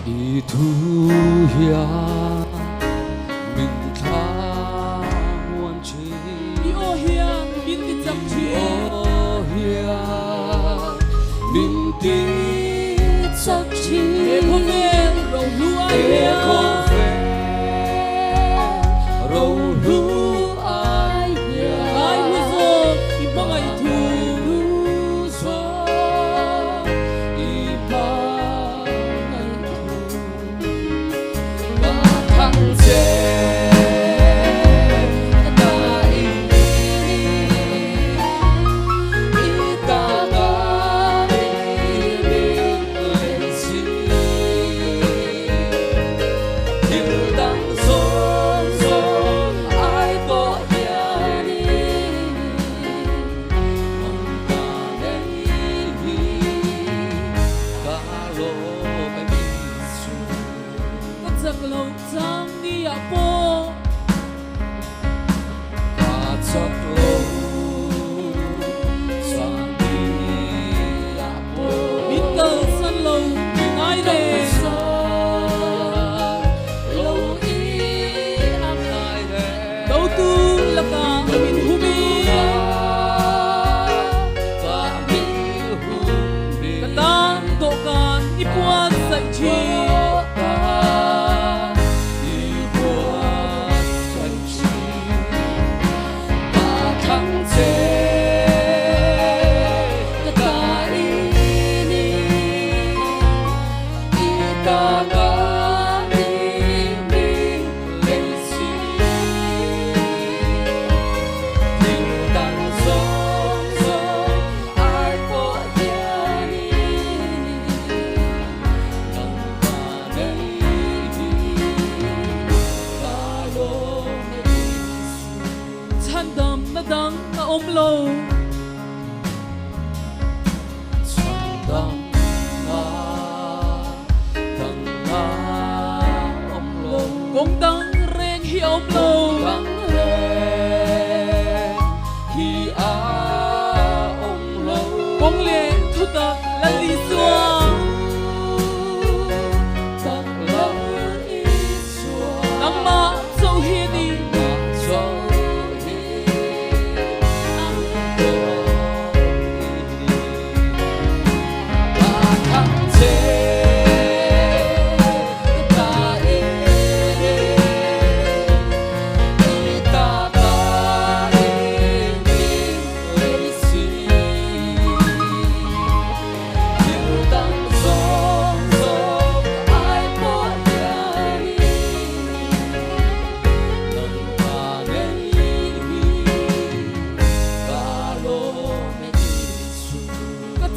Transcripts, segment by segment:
ý thu ya mình tha muôn chi đi ô hiền bin đi chậm chi ô ya mình đi chắc chi để cô về rồi lúa để cô về rồi lúa ai ai hú zo đi bằng ai thu lúa gió đi bằng ai thu và thăng chế giặc lâu giang đi à po ta chắc lâu sang đi à po bin cơ sân lâu ai đây lâu ý am ai đây đâu tu là cả bin humi ta biết humi cả ta độ can ipuan sai chi đắng na ôm lâu đắng na ôm lâu cũng đắng rèn hi ôm lâu đắng rèn hi ôm lâu cũng lệ thu ta là lý do nắm má dâu hiền đi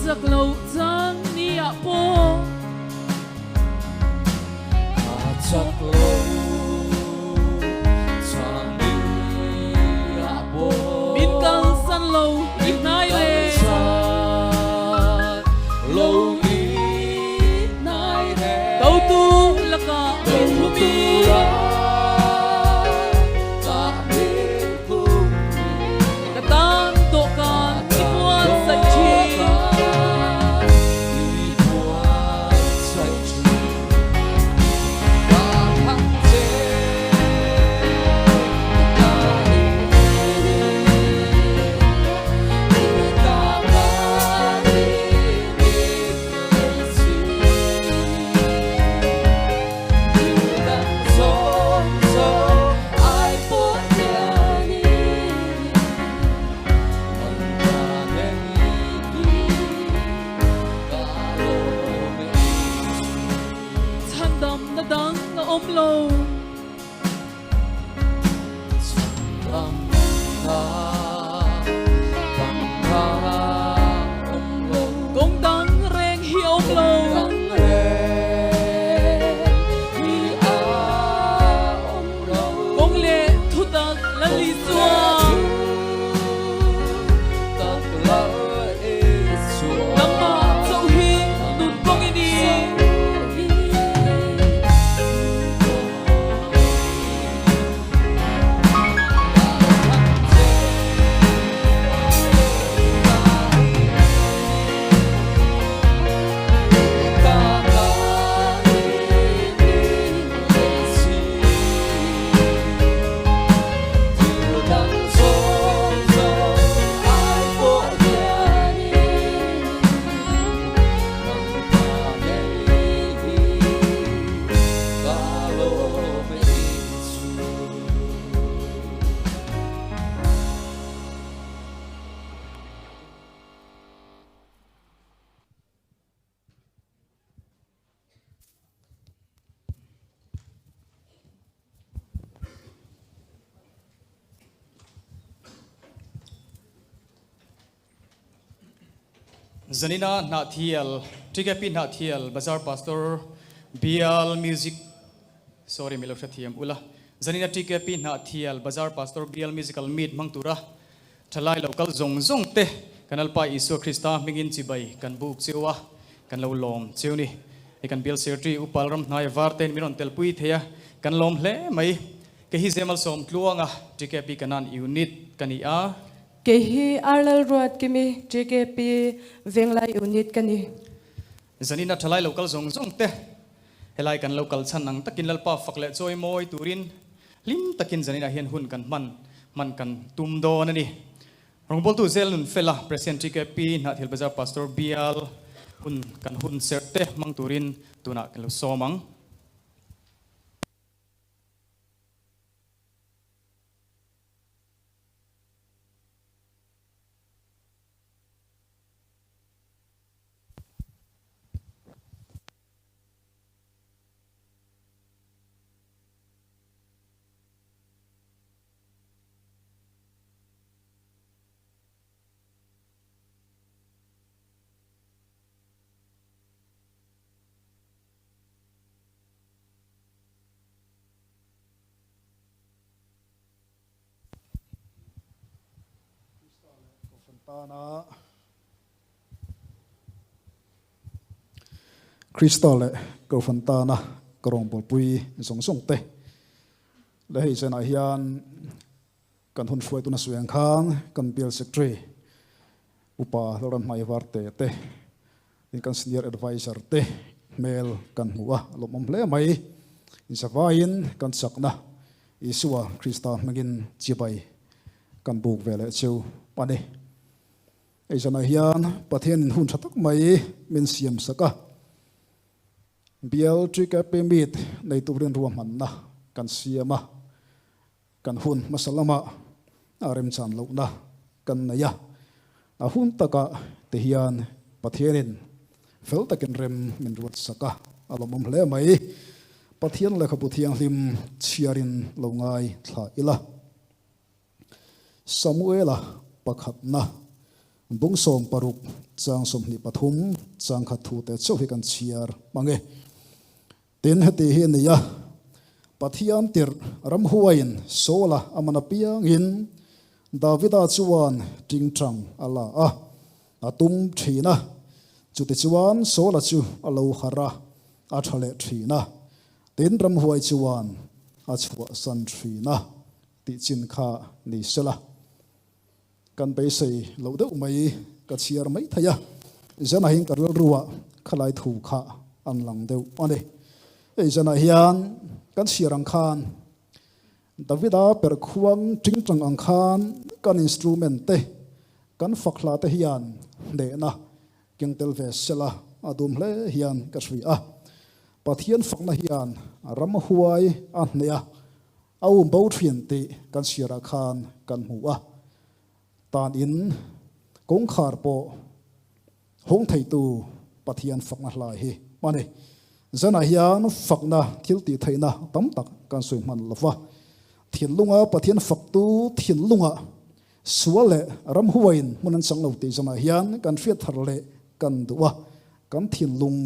giặc lâu giang đi à po chắc lâu sang đi à po bin căng sân lâu bin nai lệ lâu đi nai lệ đâu tu là cả bin humi cả ta độ can ipuan sai chi na đắng na ôm lâu đắng ôm lâu cũng đắng rèn hi ôm lâu đắng rèn hi ôm lâu cũng lệ thu ta là lý do nắm má dâu hiền đun bông đi Zanina Nathiel, Tigapi Nathiel, Bazar Pastor, Bial Music, sorry, Miloshathiam Ula, Zanina Tigapi Nathiel, Bazar Pastor, Bial Musical Meet Mangtura, Talai local Zong Zong Te, Kanal Pa Isu Christa, Mingin Chibai, Kan Buk Siwa, Kan Lom, Siuni, Ikan Bill Sirti, Upalram, Nai Varten, Miron Telpuit here, Kan Lom Le, Mai, Kahizemal Som Kluanga, Tigapi Kanan Unit, Kania. Kehi arlal ruat kimi JKP venglai unit kani. Zanina Talai local Zong Zong Te, Helai kan local Sanang, Takin Lalpa Faklet Zoy Moy Turin, Lim Takin Zanina Hian Hun kan man kan Tumdo Nani. Rongbol tu Zelun Fela, President JKP, Nathil Bazar Pastor Bial, Hun kan Hun Serte, Mang Turin, Tuna kan Somang. Crystal ko Fontana karong polpui song song te le hi sena hian kan hun fuai tu na suang khang kan bill secretary upa loran mai warte te in kan senior advisor te mail kan huwa lomom hle mai in sakwain kan sakna isua Krista magin chibai kan buk vele cheu pane ei sena hian pathian hun thatak mai min siam saka bial JKP meet nei turin ruam manna kan siama kan hun masalama arem chan lo na kan naya a hun taka te hian pathianin fel takin rem min ruat saka alomom hle mai pathian le khapu thiang lim chiarin lo ngai thla ila Samuela pakhatna bung som paruk chang som ni pathum chang khathu te chohi kan chiar mange tin hati hi niya pathian tir ram huain sola amana piang in Davida chuan tingtrang ala atum thina chuti chuan sola chu alo khara athale thina tin ram huai chuan achwa san thina ti chin kha ni sela kan be sei lo deuh mai ka chiar mai thaya zana hin karul ruwa khalai thu kha an lang deuh ane ei zana hian kan siarang khan Davida per khuang tingtang ang khan kan instrument te kan fakhla te hian de na kengtel ve sela adum hle hian ka sri pathian fakna hian ram huai an neya au bo thrian te kan siara khan kan mu tan in kong khar po hong thei tu pathian fakna hlai hi mane zana hian fakna thilti theina tam tak kan soi man lawa thinlunga pathian faktu thinlunga suale ram huain munan changlo te zana hian kan fiat tharle kan duwa kan thinlung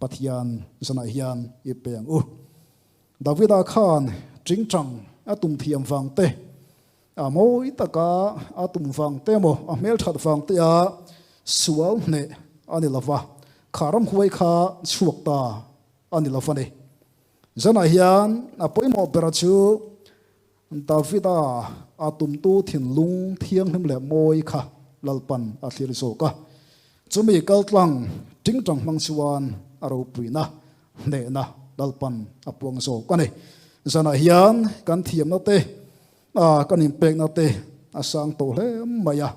pathian zana hian ipeng Davida khan jingchang atum thiam wang te moi taka atum wang te mo mel that wang te sual ne ani lawa kharam huai kha chuakta ani lawa ne zana hian apoimo perachu Davida atum tu thinlung thiang him le moi kha lalpan athlir so ka chumi kaltlang tingtang mangchuan aro puina ne na lalpan apuang so ka ne zana hian kan thiam na te kan impek na te asang to hle maya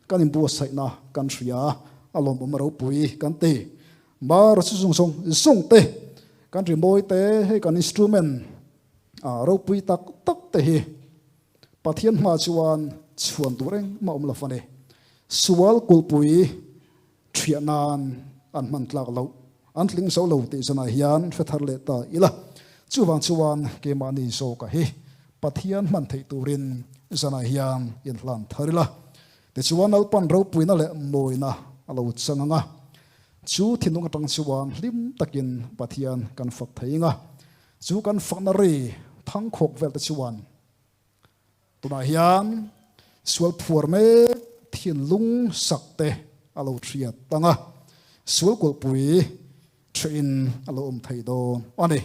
kan imbu sai na kan thria alom maro pui kan te mar sung te kan ri moi te he kan instrument ro pui tak te hi pathian ma chuan chuan tureng ma la fane sual kul pui thianan an man tlak lo an tling so lo te sana hian fethar le ta ila chuwan ke mani so ka hi pathian man thei turin sana hian in hlan tharila te chuan alpan ro puina le moina alo changanga chu thinung atang chuan hlim takin pathian kan fak theinga chu kan fakna ri thang khok vel ta chuan tuna hian sual phuar me thin lung sakte alo thriat tanga sual kul pui train alo thei don ani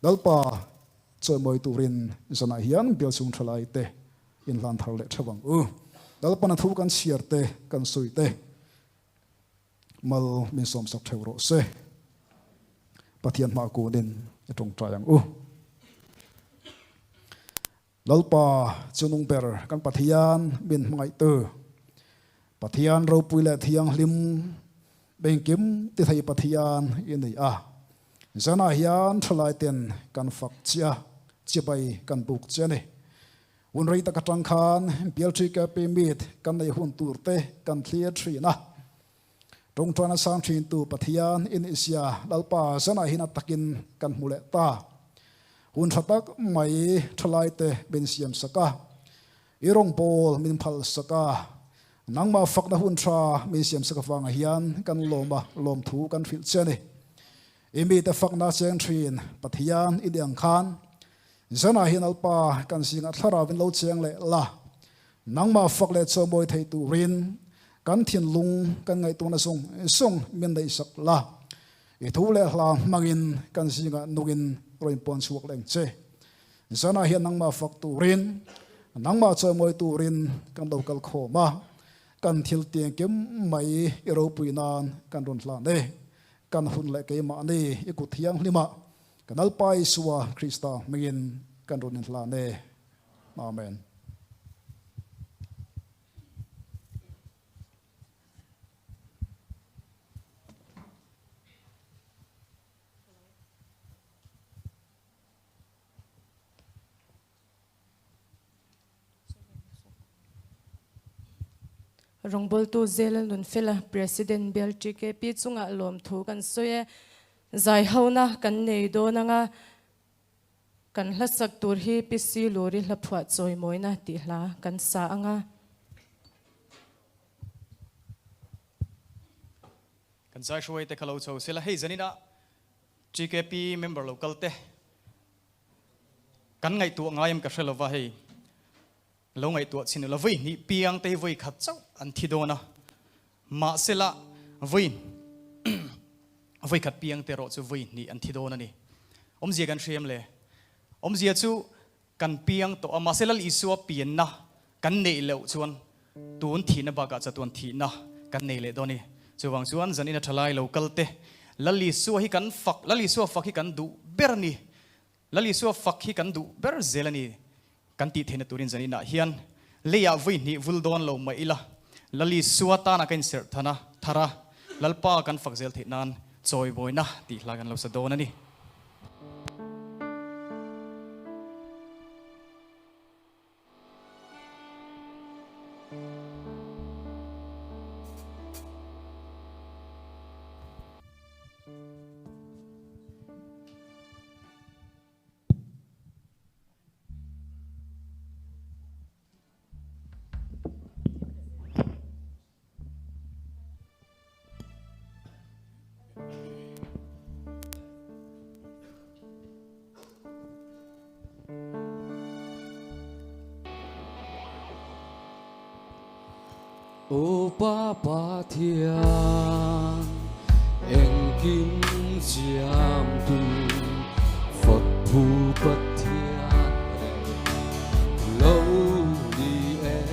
dalpa choi moi turin zana hian bel chung thalai te in lan thar le thawang dalpa na thu kan siar te kan sui te mal min som sak thewro se pathian ma ko den etong trayang lalpa chunung ber kan pathian min ngai te pathian ro puile thiang hlim bengkim ti thai pathian in nei zana hian thalai ten kan fak chia chibai kan buk chane un rei ta katang khan bial tri ka pe mit kan nei hun tur te kan thlia thri na tong twana sang thin tu pathian in isia lalpa zana hina takin kan mule ta hun thatak mai thalai te ben siam saka irong bol min phal saka nangma fakna hun tha min siam saka wanga hian kan lom thu kan fil chane imi te fakna cheng thin pathian idiang khan zana hin alpa kan singa thlara vin lo cheng le la nangma fakle chomoi thei tu rin kan thin lung kan ngai tu na song min dei sak la e thu le hla mangin kan singa nugin roin pon chuak leng che zana hian nangma fak tu rin nangma chomoi tu rin kan do kal khoma kan thil tiang kem mai ero puinan kan ron hla ne kan hun le ke ma ne iku thiang lima kanal pai suwa krista mengin kan ron hla ne amen rongbol tu zelan lun fela president bel chike pi chunga lom thu kan soye zai hauna kan nei do nanga kan hlasak tur hi pisi lori hlaphwa choi moina ti hla kan sa anga kan sai shoi te khalo chho sela hei zanina GKP member local te kan ngai tu ngayam ka hrelo wa hei lo ngai tu chin lo voi ni piang te voi khat chau an thi dona ma sela voi voi khat piang te ro chu voi ni an thi dona ni omzia kan shem le omzia chu kan piang to ama sela isua pian na kan nei lo chuan tun thi na ba ka cha tun thi na kan nei le doni chuwang chuan zanina thalai local te lali su hi kan fak lali su fak hi kan du berni lali su fak hi kan du ber zelani kan ti thena turin zanina hian leya voi ni vuldon lo mai ila lali suata na kan ser thana thara lalpa kan fakzel thinan choi boina ti hlagan lo sa don ani ô Papa Thiên em kim chiam tu Phật phù Bất Thiên lâu đi em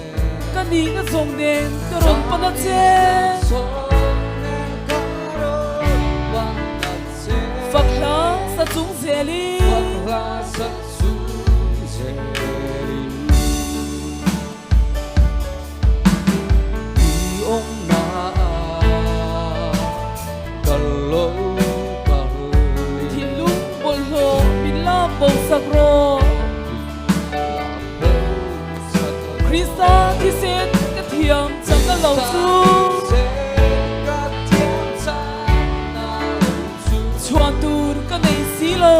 Kaninga zong den karon panache Fakla sa chung zeli Sakro Krista thi sen ka thiam chang ka lo chu chuan tur ka nei si lo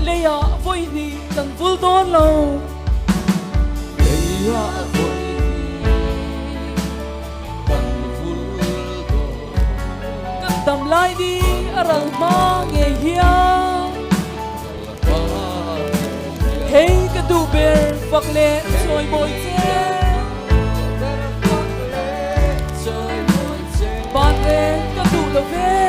leya voi ni kan vul don lo leya voi kan vul do kan tam lai di aral ma nge hia hey ka du ber fak le soi moi che ban le ka du lo ve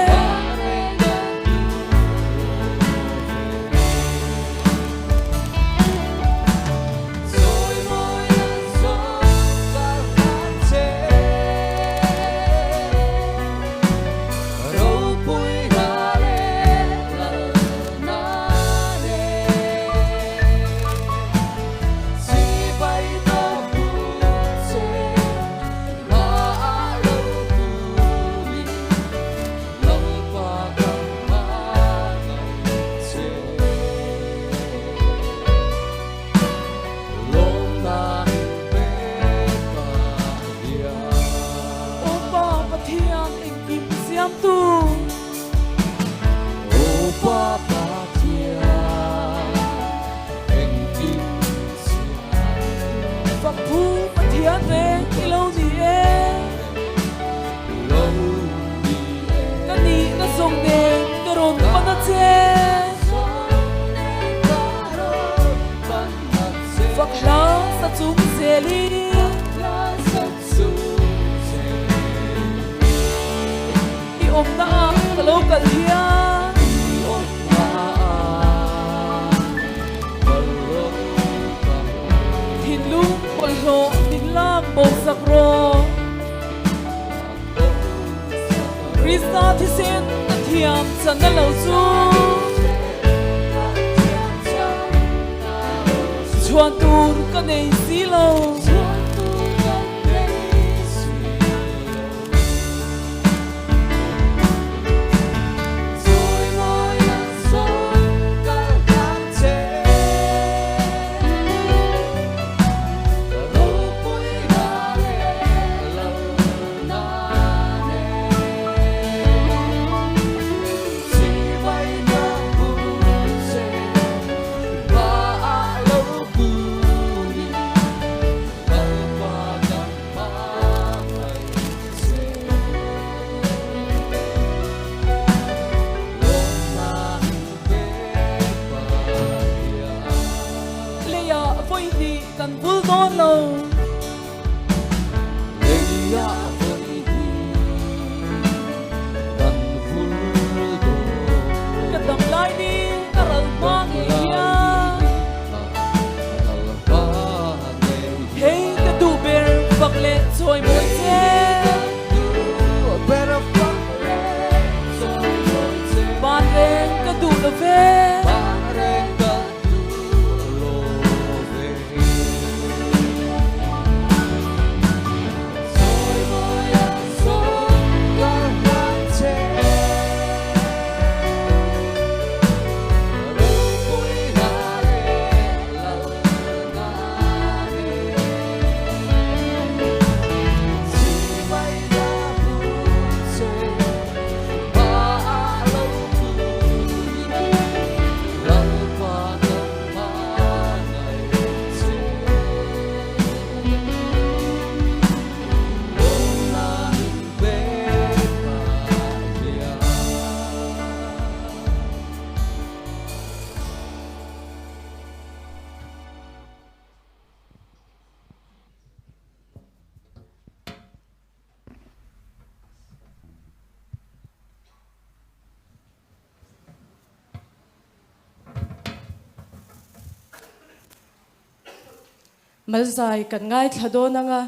mal zai kan ngai thado nanga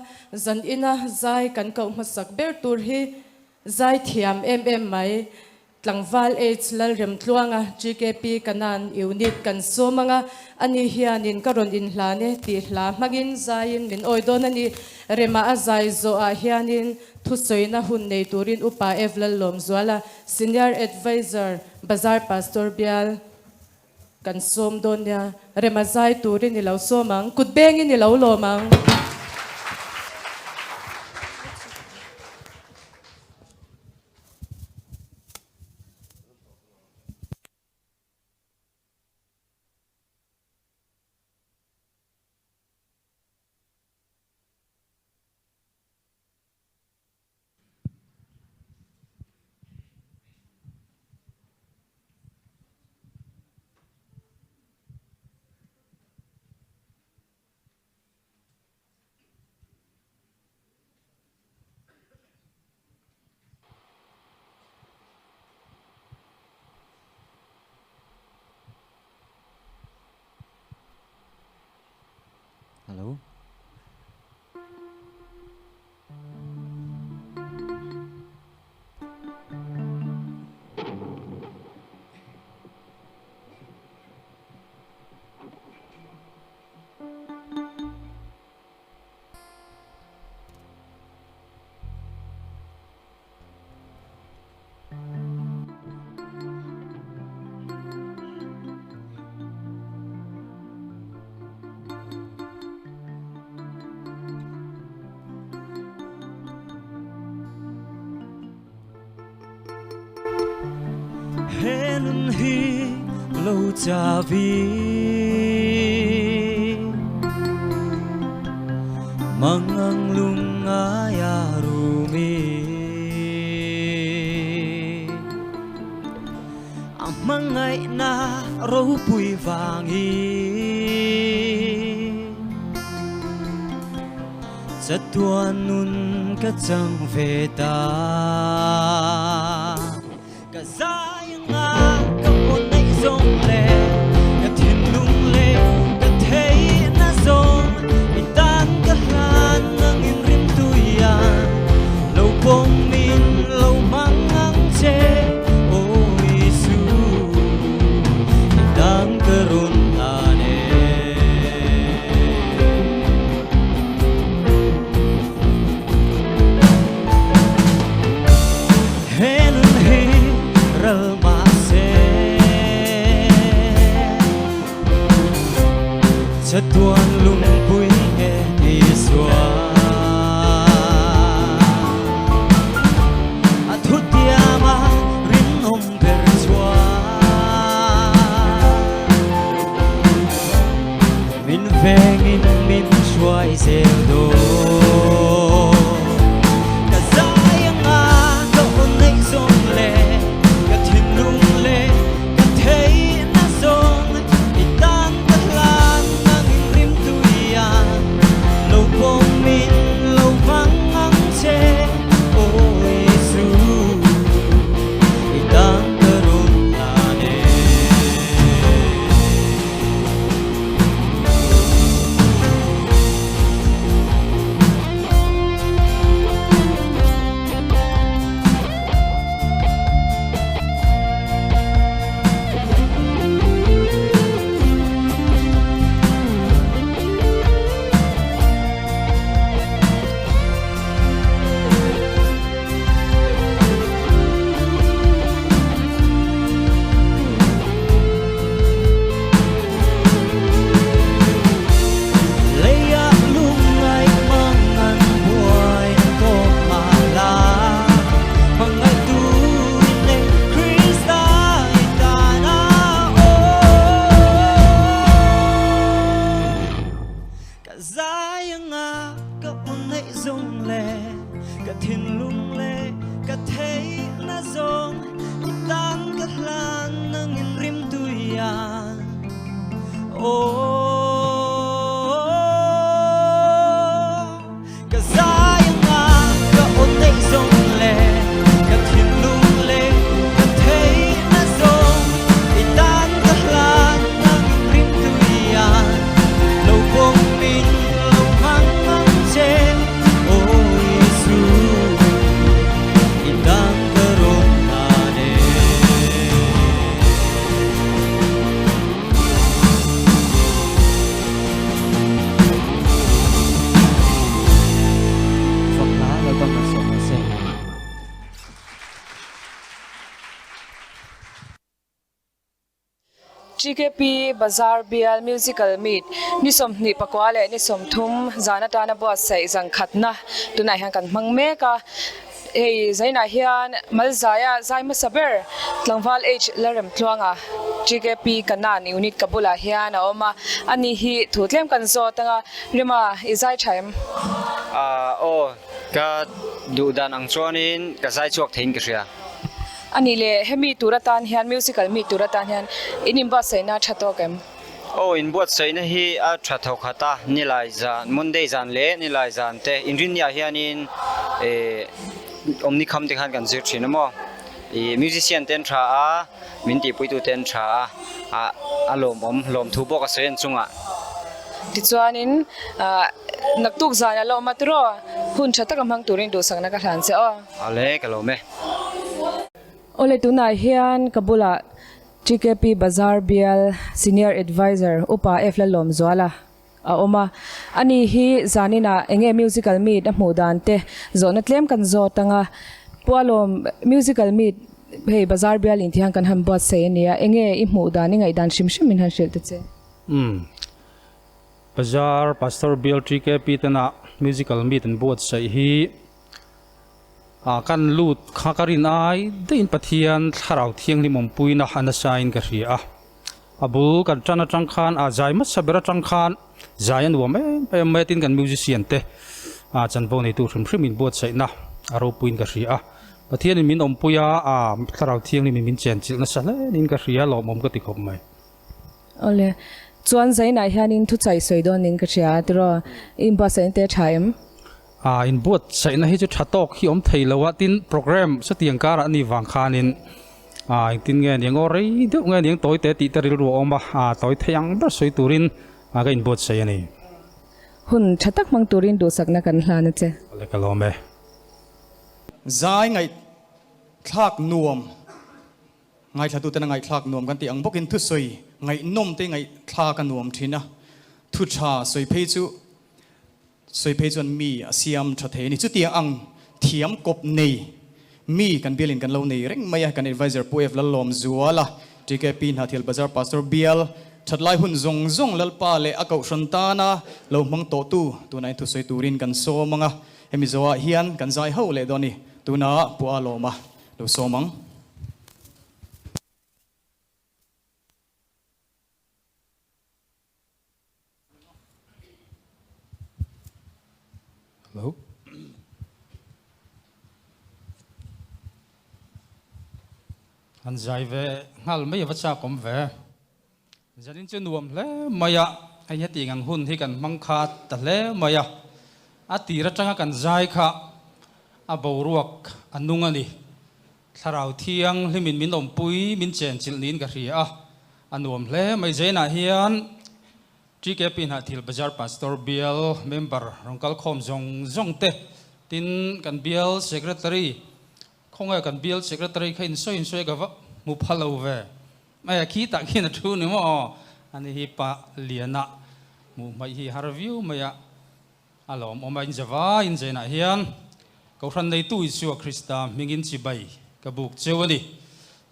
zan ina zai kan kau masak ber tur hi zai thiam mai tlangwal lal rem tluanga GKP kanan unit kan somanga ani hianin karon in hlane ti hla magin zain min oidon ani rema a zai zo a hianin thu soina hun nei turin upa evlal lom zwala senior advisor bazar pastor bial kan som don ya remazai turin ni lo somang kutbengin ni lo lomang hi lo cha vi mangang lung aya rumi mangai na ro pui vangi Tuan nun ka chang ve ta ka zai nga ka on nei zong le ka thin lung le ka thei na zong i tan ka hlan nang in rim tu ya lo bong min lo mang ang che o isu i tan ka ron ta ne Tuan lung pui he đi xóa a thut tia ma rin om per xóa min veng in min xuai sel do ka zai nga ka on nei zong le ka thin lung le ka thei na zong i tan ka hlan lâu bông min lâu vắng ngắm che ôi su đang cơ run là nè GKP Bazaar BL Musical Meet ni som ni pakwale ni som thum zana tana bo sai jang khatna tunai han kan mangme ka ei zaina hian malzaya zaima saber tlangwal h larem tluanga GKP kanan unit kabula hian oma ani hi thutlem kan zo tanga rima izai thaim o ka du dan ang chonin ka sai chuak thein ka ria ani le hemi turatan hian musical meet turatan hian inimba saina thato kem in buat sai na hi a thatho khata nilai zan monday zan le nilai zan te inrin ya hianin omni kham te khan kan zir thina mo musician ten tha a minti puitu ten tha a alom lom thu bok a sen chunga ti chuanin naktuk zana lo matro hun thata kam hang turin do sangna ka hlan se o ale ka lo me ole tunai hian kabula GKP Bazaar BL Senior Advisor upa efla lom zwala a oma ani hi zanina enge musical meet a mudan te zona tlem kan zo tanga pualom musical meet hey Bazaar BL in thiang kan ham bot se nia enge I mudan ngai dan shim min han shel te che Bazaar Pastor BL GKP tana musical meet and bot sai hi กันลูดข้าการินไอได้อินปะเทียนทาราวเทียงลิมมปุยนะฮันสายน์กันเรียบุกันจันทร์จังคานใจมัสเบรจังคานใจอันวัวไม่ตินกันมิวสิเซียนเตจันโบในตัวพริมินบวชใส่นะอารมณ์ปุยกันเรียปะเทียนมินอมปุยทาราวเทียงลิมินเจนจิลนะสันเลยนินกันเรียหลอมก็ติดขบไหมโอเลจวนใจไหนฮะนินทุใจสวยโดนนินกันเรียตัวอินบัสเซนเตไทม์อินบวชใส่นะให้จุดชัดตอกที่อมไทยแล้วว่าตินโปรแกรมสติยังการอันนี้วางคานินตินเงี้ยยังอะไรเดี๋ยวเงี้ยยังต่อยเตะติดตะริรัวออกมาต่อยเทียงบสวยตุรินก็อินบวชใส่นี่หุ่นชัดตักมังตุรินดูสักนักกันลานะเจ้อะไรกันล้อมเบ้ใจไงคลากนวมไงถ้าดูแต่ไงคลากนวมกันตีอังบกินทุสวยไงนมตีไงคลากันนวมทีนะทุชาสวยเพจูสวยเพจวนมีเสียมชัดเทนี่จุดที่อังเทียมกบนี่มีกันเบลินกันเรานี่เร่งไม่อยากกัน advisor ผู้เอฟละลมจัวละที่แกปีนหาเทียลบาซาร์ pastor เบียลชัดไล่หุ่นซงลลปาเลอากาชันตานะเรามังโตตัวนั้นทุสวยตูรินกันโซมังอ่ะเฮมิจัวเฮียนกันใจเฮาเลดอนี่ตัวน่ะปัวโลมาเราโซมังฮัลโหลอันใจเวฮัลไม่ยอมจะกลมเวจะนินจนรวมเลยมายะไอ้ตีงังหุ่นที่กันมังคัดแต่เลยมายะอาตีรัชกันใจค่ะอาบรวกอันนุ่งอันนี้ถ้าเราเที่ยงลิมินมินอมปุยมินเจนจิลนินกันเรียอันรวมเลยไม่ใจน่าเฮียนที่แกปีนหาทิลบาจาร์ pastor เบียล member รองกัลคอมจงเตตินกันเบียล secretary คงไอ้กันเบียล secretary ขึ้นช่วยกับว่ามุพลาวเวไม่อยากคิดตะกี้นะทุนนี่มั้งอันนี้ฮิปะเลียนะมุไม่ฮิฮาร์วิวไม่อยากอารมณ์อมาอินจาวาอินเจน่าเฮียนเขาฟันในตู้อิสุคริสต์มิงินจิบายกับบุกเจ้านี่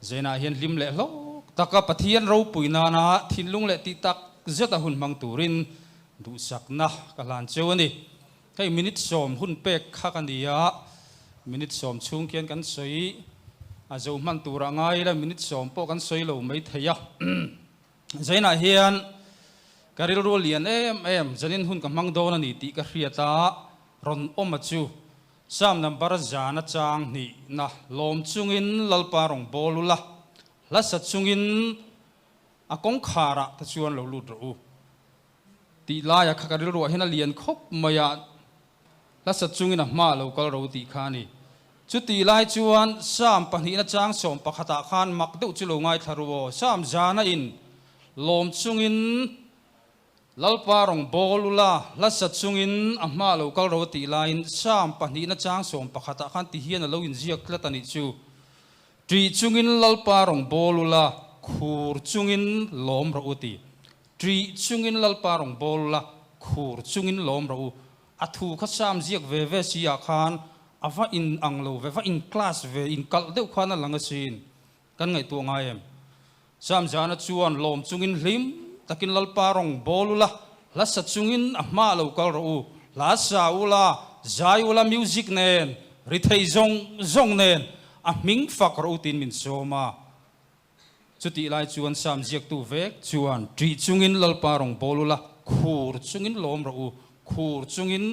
เจน่าเฮียนลิมเล่โลตะกับปะเทียนเราปุยนานะทินลุงเล่ติตักเจ้าตาหุ่นมังตูรินดูสักนะกลานเจ้านี่ให้มินิทสมหุ่นเป็กข้ากันดีอะมินิทสมชุ่งเขียนกันสวยอาจจะมันตูระง่ายแล้วมินิทสมพวกกันสวยเราไม่เทียใจน่าเฮียนการิลรัวเลียนจะนินหุ่นกับมังโดนันนี่ตีกระเรียตารอนอมมาจูสามนับบาร์จานะจางนี่นะลมจุงอินลลปารองบอลุละลัสจุงอินอากงขาระตะชวนเราลุดรูตีลายขการิรัวเห็นเลียนคบมายาลัสจุงอินมาเราก็เราตีขานี่จุดตีลายชวนสามปนินะจางสมปะขตาขานมักดุจุลงไงทารัวสามจานะอินลมจุงอินลลปารองบอลุละลัสจุงอินมาเราก็เราตีลายสามปนินะจางสมปะขตาขานตีเฮียนเราอินเจียกละตันิจูตีจุงอินลลปารองบอลุละคูร์จุงอินลมเราอุติทรีจุงอินลลปารองบอลละคูร์จุงอินลมเราอัฐูข้าสามเจียกเวเวสิยาคานอาว่าอินอังโลเวว่าอินคลาสเวอินกัลเดวขานันหลังสินกันไงตัวไงเอ็มสามจานะชวนลมจุงอินลิมตะกินลลปารองบอลละลัสจุงอินอามาเรากัลเราลาสาอุลาใจอุลามิวสิกเนนริทัยจงเนนอามิงฟักเราตินมินโซมาจุดที่ไล่ชวนสามเจียกตัวเวกชวนจีจุงอินลลปารองบอลุละคูร์จุงอินลมเราคูร์จุงอิน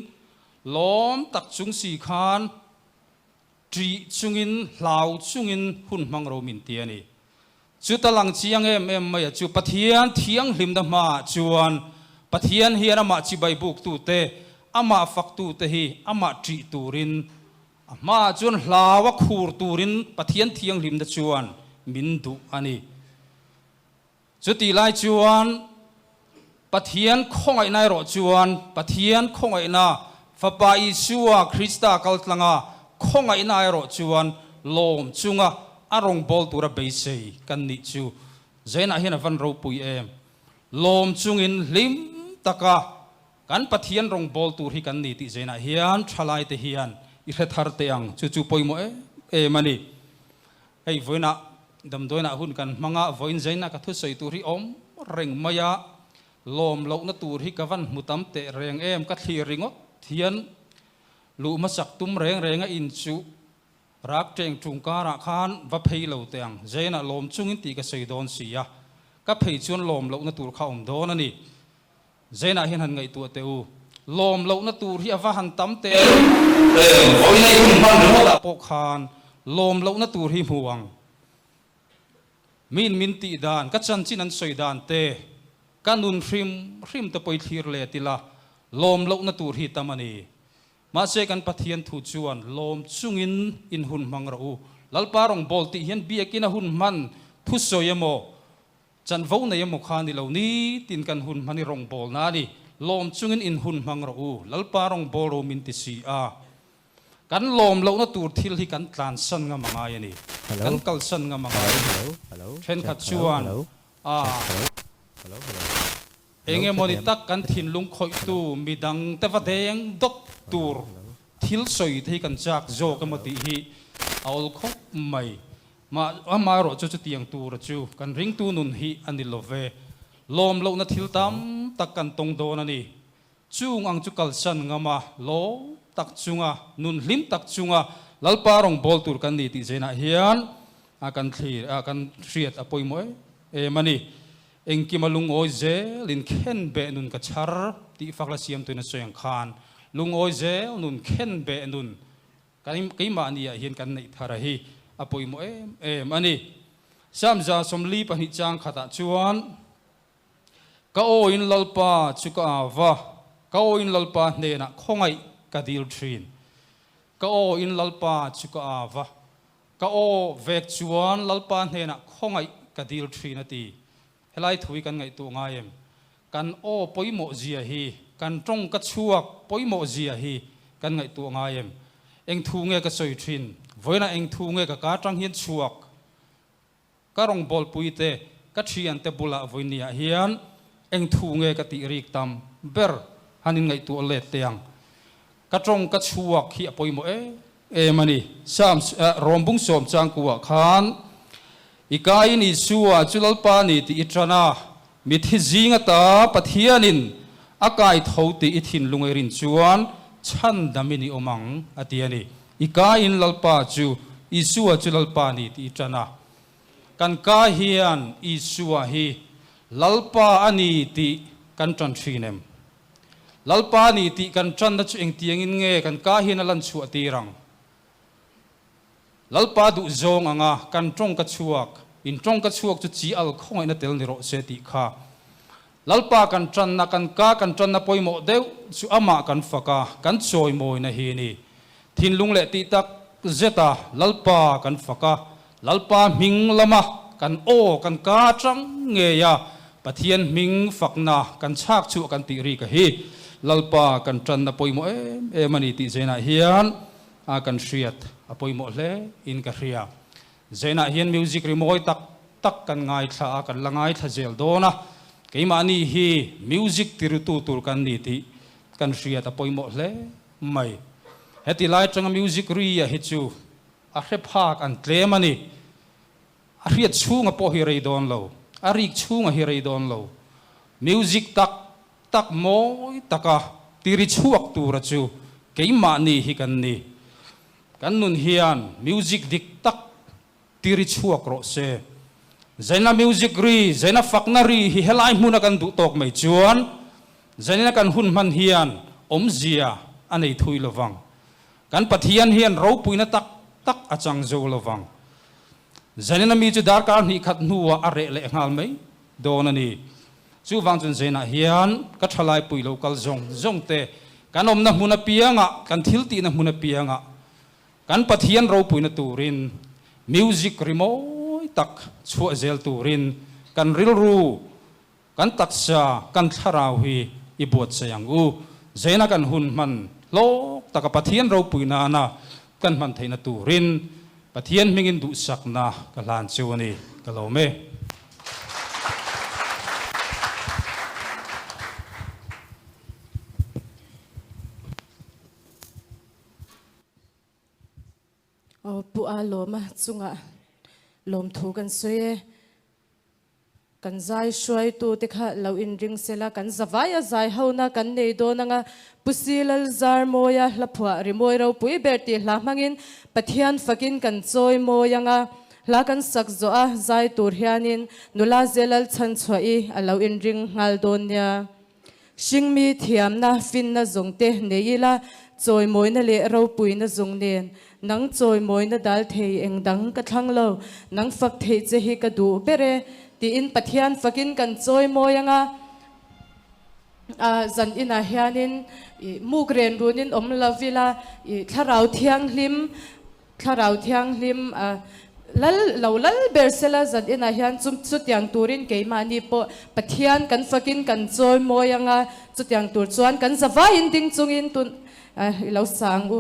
ลมตักจุงสีขานจีจุงอินลาวจุงอินหุ่นมังเรามินเตียนี่จุดตะลังเชียงเอ็มไม่จุดปะเทียนเทียงลิมดมาชวนปะเทียนเฮียนมาจีใบบุกตูเตอามาฟักตูเตฮีอามาจีตูรินอามาจวนลาวคูร์ตูรินปะเทียนเทียงลิมดชวนมินดุอันนี้จุดที่ไล่ชวนปะเทียนคงไอ้นายรอชวนปะเทียนคงไอ้นาฟะปาอิชัวคริสตากัลตลังาคงไอ้นายรอชวนลมจุงะอารมณ์บอลตัวระเบิดเสียกันนิจูเจน่าเห็นฟันเราปุยลมจุงอินลิมตะกะกันปะเทียนรองบอลตัวที่กันนิติเจน่าเฮียนทลายเทียนอิเรทาร์เตียงจู่ๆปุยโมมันนี่ไอ้เวน่าดำโดยน่าหุ่นกันมังอาวินใจน่ากัทุสัยตัวที่อมเร่งมายาลมเหล่านัตัวที่กัวันมุตัมเตะเร่งกัดที่ริงอเทียนลูมาสักตุ้มเร่งอินจู รักเจงจุงการะคานวัเพยเหล่าเตียงเจน่ะลมจุงอินตีกระเสยโดนเสียก็เพยชวนลมเหล่านัตูเข้าอมโดนนั่นนี่เจน่ะเห็นหันไงตัวเตวลมเหล่านัตูที่อวหันตั้มเตโอ้ยในหุ่นพันหรือว่าปกคานลมเหล่านัตูที่ห่วงมินตีดานกัจจันจินันสวยดานเตกันนุนริมตะปอยทีร์เลติละลมเหล่านัตูที่ตามันนี่มาเจกันปะเทียนถูจวนลมจุงอินหุ่นมังรูลัลปารองบอลติเห็นเบียกินหุ่นมันทุสอยโมจันวูในยมขานิเหล่านี้ตินกันหุ่นมันรองบอลนานี่ลมจุงอินหุ่นมังรูลัลปารองบอลโรมินติซีอากันลมเหล่านัตูทิลที่กันตานสันงามายนี่กันกัลสันงามายเช่นขัดจวนเองมอนิตักกันทินลุงคอยตูมีดังเทวดายังดกตูร์ทิลสอยที่กันจากโจกันมาตีฮีเอาคบไม่มารอจุดเตียงตูร์จูกันริงตูนุนฮีอันนี้โลเวลมโลนัทิลตัมตักกันตรงโดนันนี่จูงอังจุกัลสันงามาโลตักจุงะนุนลิมตักจุงะลัลปารองบอลตูร์กันนี่ที่เจน่าเฮียนakan triat apoi moi mani engki malung oize lin khen be nun ka char ti fakla siam tu na soyang khan lung oize nun khen be nun kai ma ni hian kan nei thara hi apoi moi mani samja somli pani chang khata chuan ka o in lalpa chuka wa ka o in lalpa ne na khongai ka dil thin ka o in lalpa chuka wa ka o vek chuan lalpa hena khongai ka dil thina ti helai thui kan ngai tu ngaim kan o poimo zia hi kan tong ka chuak poimo zia hi kan ngai tu ngaim eng thu nge ka soi thin voina eng thu nge ka tang hian chuak ka rong bol puite ka thian te bula voinia hian eng thu nge ka ti rik tam ber hanin ngai tu le teang ka tong ka chuak hi poimo mani sam rombung som chang kuwa khan ikai ni suwa chulalpa ni ti itrana mithi zinga ta pathianin akai thauti ithin lungairin chuan chan damini omang atiani ikai in lalpa chu isuwa chulalpa ni ti itrana kan ka hian isuwa hi lalpa ani ti kan tran thinem lalpa ni ti kan tran na chu eng tiangin nge kan ka hian alan chu atirang lalpa du zong anga kan tong ka chuak in tong ka chuak chu chi al khongai na tel ni ro se ti kha lalpa kan tran na poimo deu chu ama kan faka kan choi moi na hi ni thin lung le ti tak zeta lalpa kan faka lalpa ming lama kan o kan ka tang nge ya pathian ming fakna kan chak chu kan ti ri ka hi lalpa kan tran na poimo mani ti zena hian a kan riat apoi mo le in ka ria zena hian music remoi tak kan ngai tha kan langai tha zel dona keima ni hi music tiru tur kan ni ti kan ria apoi mo le mai heti lai changa music ria hi chu a hre phak an tlemani a riat chunga po hi rei don lo a rik chunga hi rei don lo music tak moi taka tiri chuak tur chu keima ni hi kan ni kan nun hian music dik tak tiri chuak ro se zaina music ri zaina faknari hi helai hmuna kan du tok mai chuan zaina kan hun man hian omzia anei thui lowang kan pathian hian ro puina tak achang zo lowang zaina mi chu dar kar ni khat nuwa are le ngal mai donani chu wang chun zaina hian ka thalai pui local zong te kan omna hmuna pianga kan thilti na hmuna pianga kan pathian ro puina turin music remoi tak chua zel turin kan rilru kan taksa kan tharau hi ibot sayang u zena kan hun man lo taka pathian ro puina na kan man theina turin pathian mingin du sakna kalan chuani kalome pu a loma chunga lom thu kan soye kan zai shuai tu te kha lo in ring sela kan zawaya zai hona kan nei do nanga pusilal zar moya hlapwa rimoi ro pui berti hla mangin pathian fakin kan choi moyanga la kan sak zo a zai tur hianin nula zelal chan chhoi alo in ring ngal don nia shingmi thiam na fin na zongte neila choi moi na le ro pui na zong nen nang choi moi na dal thei eng dang ka thang lo nang fak thei che hi ka du bere ti in pathian fakin kan choi moyanga zan ina hianin mugren runin om lavila tharau thiang hlim lal bersela zan ina hian chum chutyang turin keimani po pathian kan fakin kan choi moyanga chutyang tur chuan kan zawa in ding chungin tun lo sang u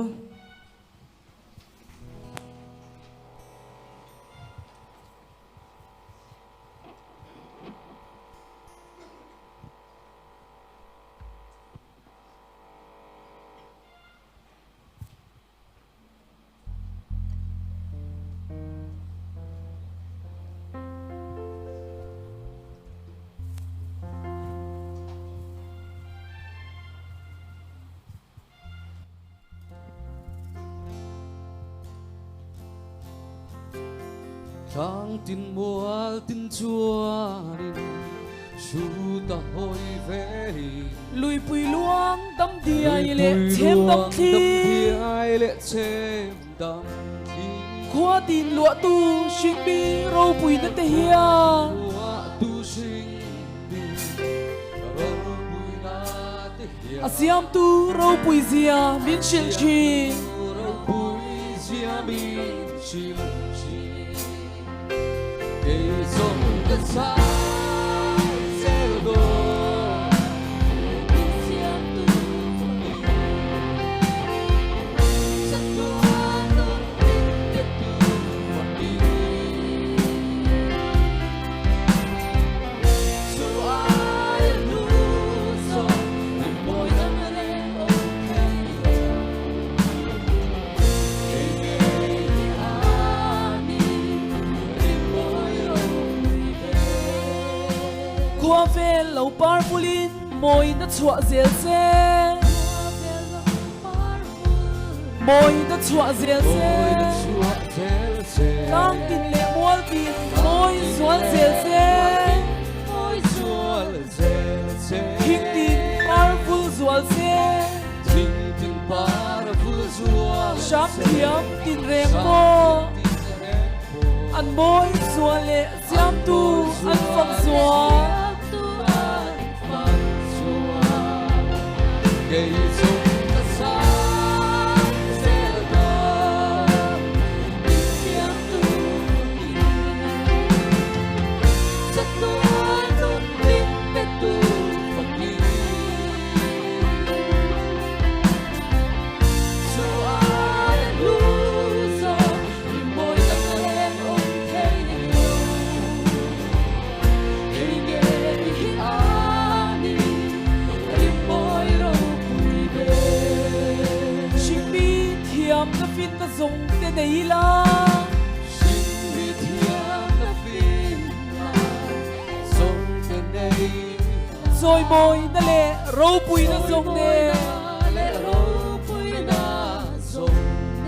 Trăng tin mual tin chua đình chu ta hoi về lui pui luang dam dia ile chem dam thi ai lệ chem đam thi khoa tin lụa tu sinh bi râu pui na te hia lúa tu sinh bi râu bùi na te hiền asiam tu râu pui zia min shil chi râu bùi zia min shil cây sông đất xa sẽ đổ khoa về lâu par pulin môi na chua zel se môi na chua zel se lang tin le mual tin môi suan zel se thing tin par pul zual se sham thiam tin reng mo an môi suan le siam tu an phak suan cây sông đất xa sẽ đổ đi xem tu rất多种明白tu phật đi dù ai lu gió thì môi ta lên ôm thấy yêu thì nghe đi ai đi môi thiam na fin na zong te nei la xin vì thiam na fin na zong te nei rồi môi na le râu pui na zong ne le râu pui na zong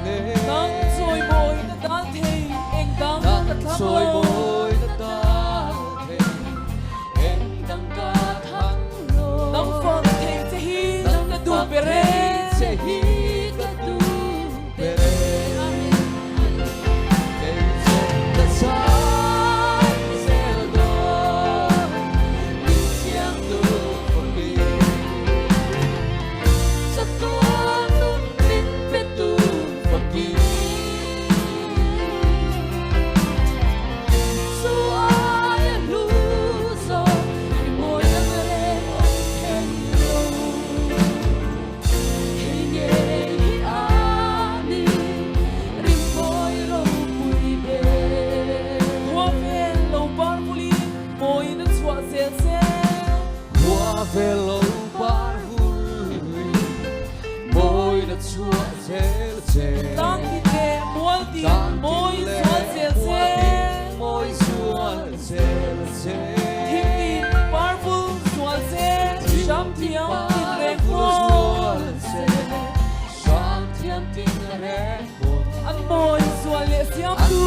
ne nang rồi môi na dan thei eng dang nang ka thang trôi lo môi na ta thei em đang ca thang lo nang phang thei te hi nang na du bere se hi ka tu về lâu bar vui môi đã chua zel tang tin le mual tin môi suan zel se môi chua zel siam tin reng bo an boy sual le siam tu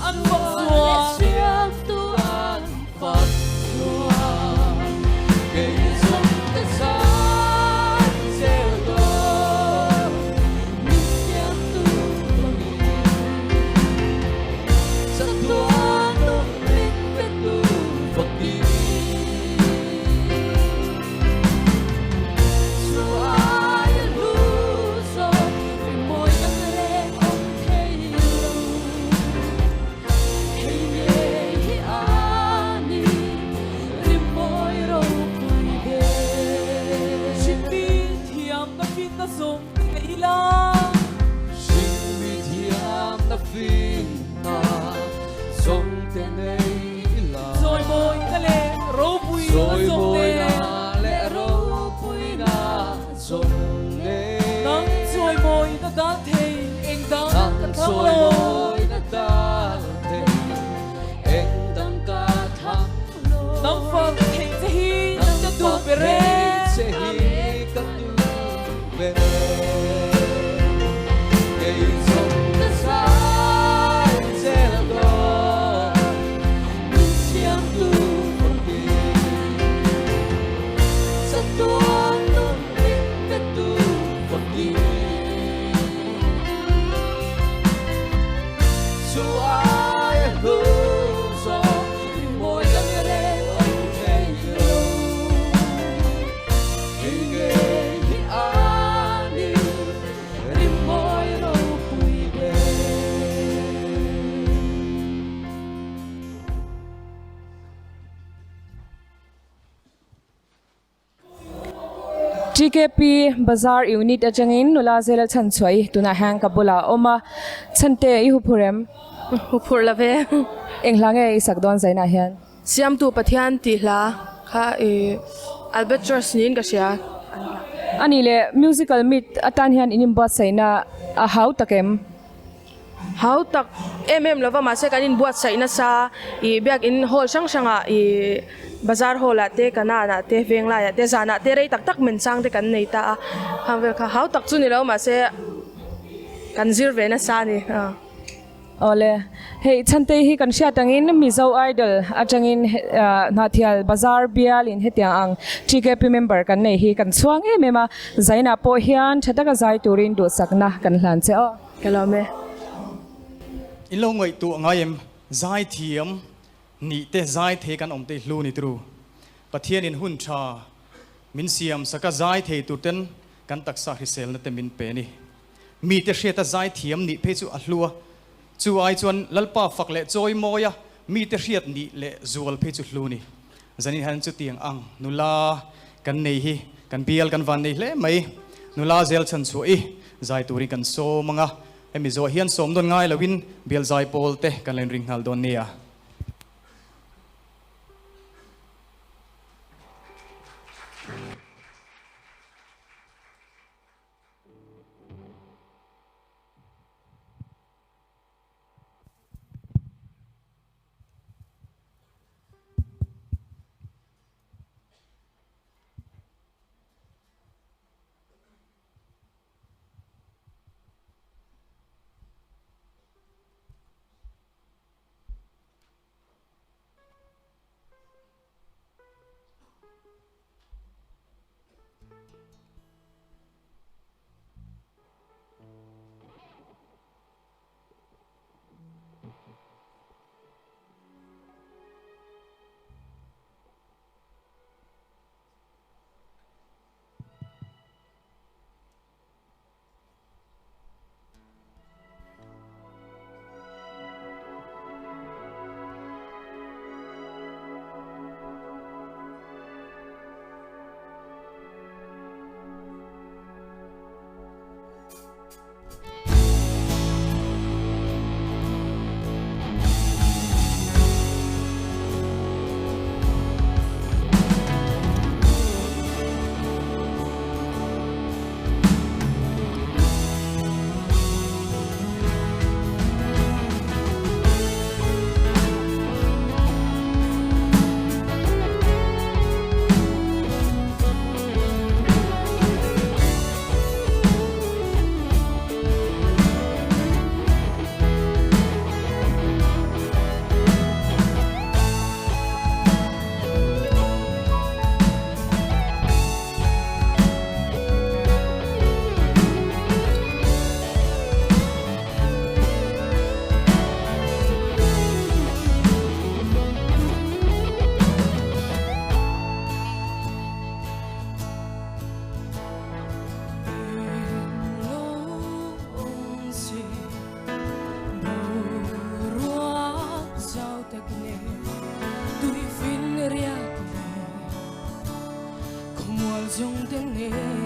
an fak sual siam tu an fak sual ke sum te san sel do mi siam tu sa tua no mit pe tu fak di sung cái la Sing mi thiam na fin na song te nei la rồi môi cái lệ râu bùi rồi sung môi nè na lệ ro pui na song nei nắng rồi môi nó đã thề anh đã nắng cất thang rồi lô môi na ta te em đang ca thang nắng phật thề sẽ hi nắng cho tu bề rê se hi ka tu be Kay song te sai se do min siam tu pagi sa tua no mit pe tu pagi su ai hu so moi la re ong te lo Hinge hi ani ri moi ro pui be GKP Bazaar Unit atangin nula zela chan choi tuna hang kabula oma chante I hupurem hupur lave englange sakdon zaina hian siam tu pathian ti hla kha Albert George nin ka sia ani le musical meet atan hian inim ba saina a hau takem how tak lova ma se kanin buat sai na sa I biak in hall sang sanga bazar hall ate kana na te vengla ya te zana te rei tak tak men sang te kan nei ta ham vel kha how tak chu ni lo ma se kan zir ve na sa ni ole hey chante hi kan sia tangin mizo idol atangin nathial bazar bial in hetiang ang GKP member kan nei hi kan chuang e mema zaina po hian thataka zai turin du sakna kan hlan che o kalame in lo ngoi tu ngai em zai thiam ni te zai the kan om te hlu ni tru pathian in hun tha min siam saka zai the tu ten kan taksa hrisel na te min pe ni mi te hriata zai thiam ni phe chu a hlua chu ai chuan lalpa fak le choi moya mi te hriat ni le zual phe chu hlu ni zanin han chu tiang ang nula kan nei hi kan bial kan van nei hle mai nula zel chan chu I zai turi kan so manga emi zo hian som don ngai lawin bial zai pol te kan len ring hal don nia sual jong den ne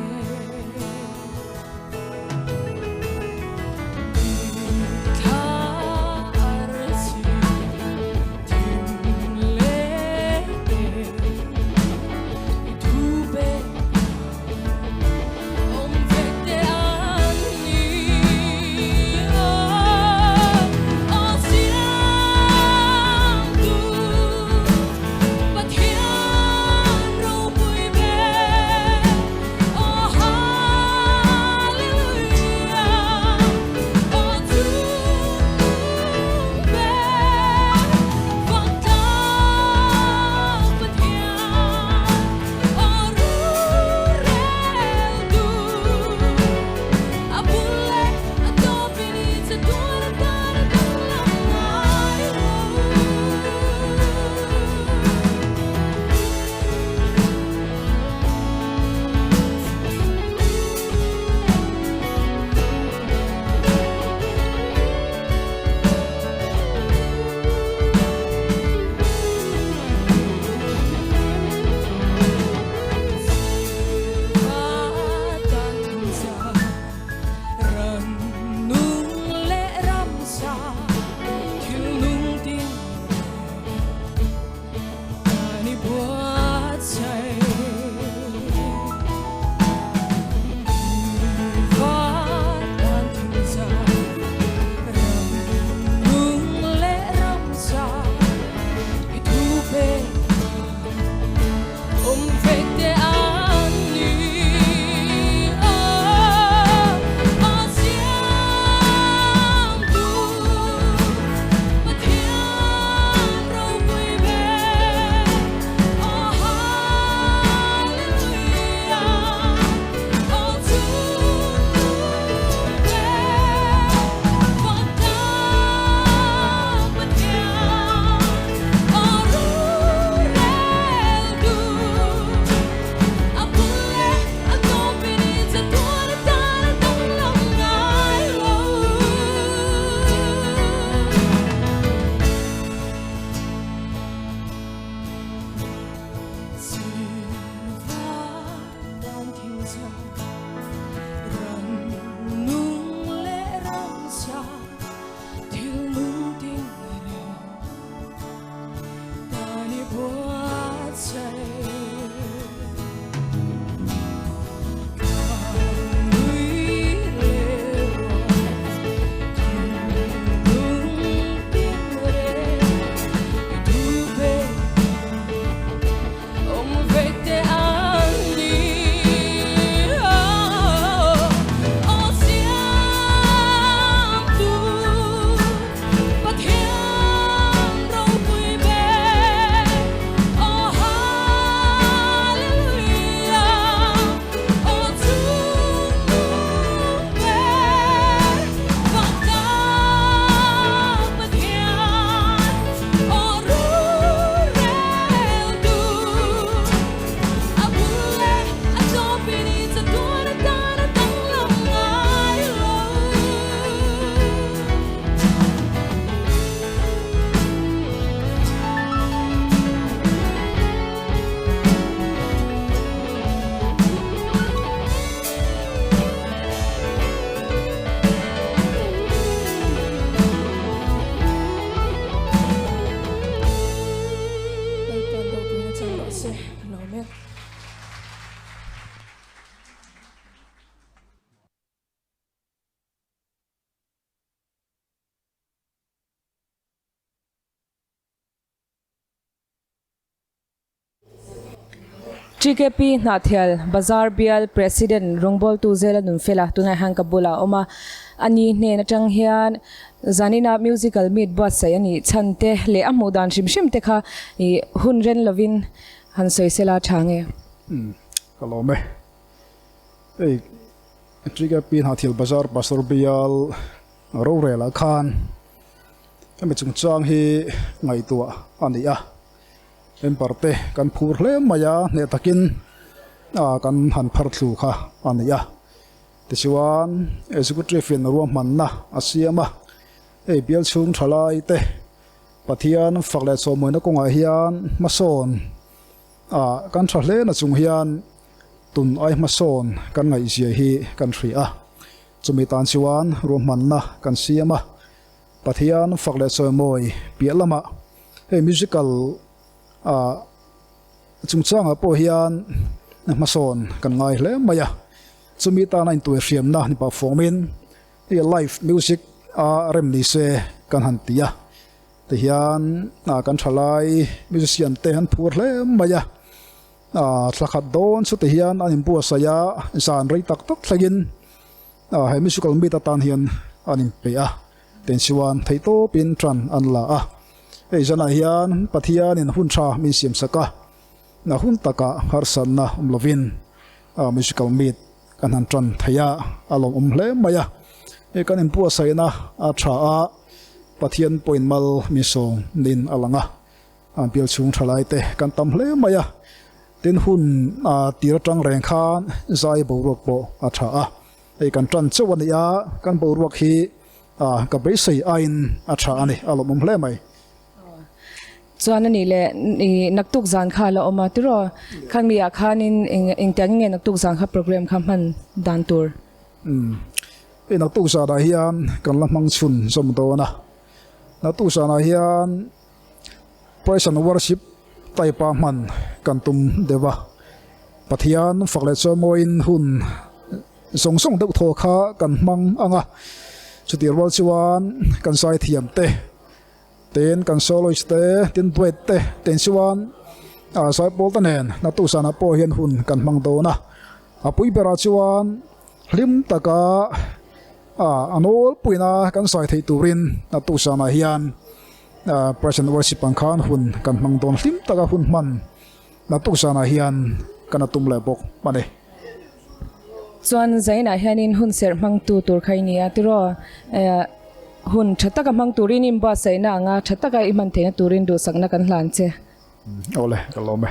GKP Nathial Bazar Bial President Rongbol Tuzela Nunfela tunai hang kabula oma ani ne na tang hian zanina musical meet boss sai ani chante le amudan shim te kha I hunren lovin han soisela thange kalome ei GKP Nathial Bazar Pastor Bial Rorela Khan ame chungchang hi ngai tua ania em parte kan phur hle maya ne takin kan han phar thlu kha ania tichuan executive in ruam manna asiama ei bial chung thalai te pathian fakle chomoina konga hian mason kan thahle na chung hian tun ai ma son kan ngai zia hi kan thri a chumi tan chuan ru man na kan siama pathian fakle choi moi pialama he musical a chungchanga po hian ma son kan ngai hle maya chumi ta na in tu hriam na ni performin he live music a rem ni se kan han tia te hian kan thalai musician te han phur hle maya thlakhat don chu te hian anin pu saya zan rei tak tak thlagin he musical mi ta tan hian anin pe a ten chuan theito pin tran an la a ei jana hian pathian in hun tha min siam saka na hun taka harsan na umlovin musical meet kan han tran thaya alom hle maya e kan in pu saina a tha a pathian point mal mi song nin alanga an pial chung thalai te kan tam hle maya tin hun tira tang reng khan zai bo rok bo a tha a ei kan tran chawan ya kan bo rok hi ka be sei ain a tha ani alom hle mai chuan ani le naktuk zan kha la oma tiro khang mi a khanin eng tang nge naktuk zan kha program kha man dan tur e naktuk sa da hian kan lamang chun som do na naktuk sa na hian praise and worship tai pa man kan tum dewa pathian fakle cho moin hun song song deuh tho kha kan mang anga chutir wal chuan kan sai thiam te ten kan soloist te tin duet te ten chuan sai pol tanen na tu sana po hian hun kan mang do na apui bera chuan hlim taka anol puina kan sai thei turin na tu sana hian present worship ang khan hun kan mang don hlim taka hun man na tu sana hian kan atum le bok mane chuan zaina hianin hun ser mang tu tur khai ni atiro hun thataka mang turin im ba saina anga thataka iman thena turin du sakna kan hlan che ole kalome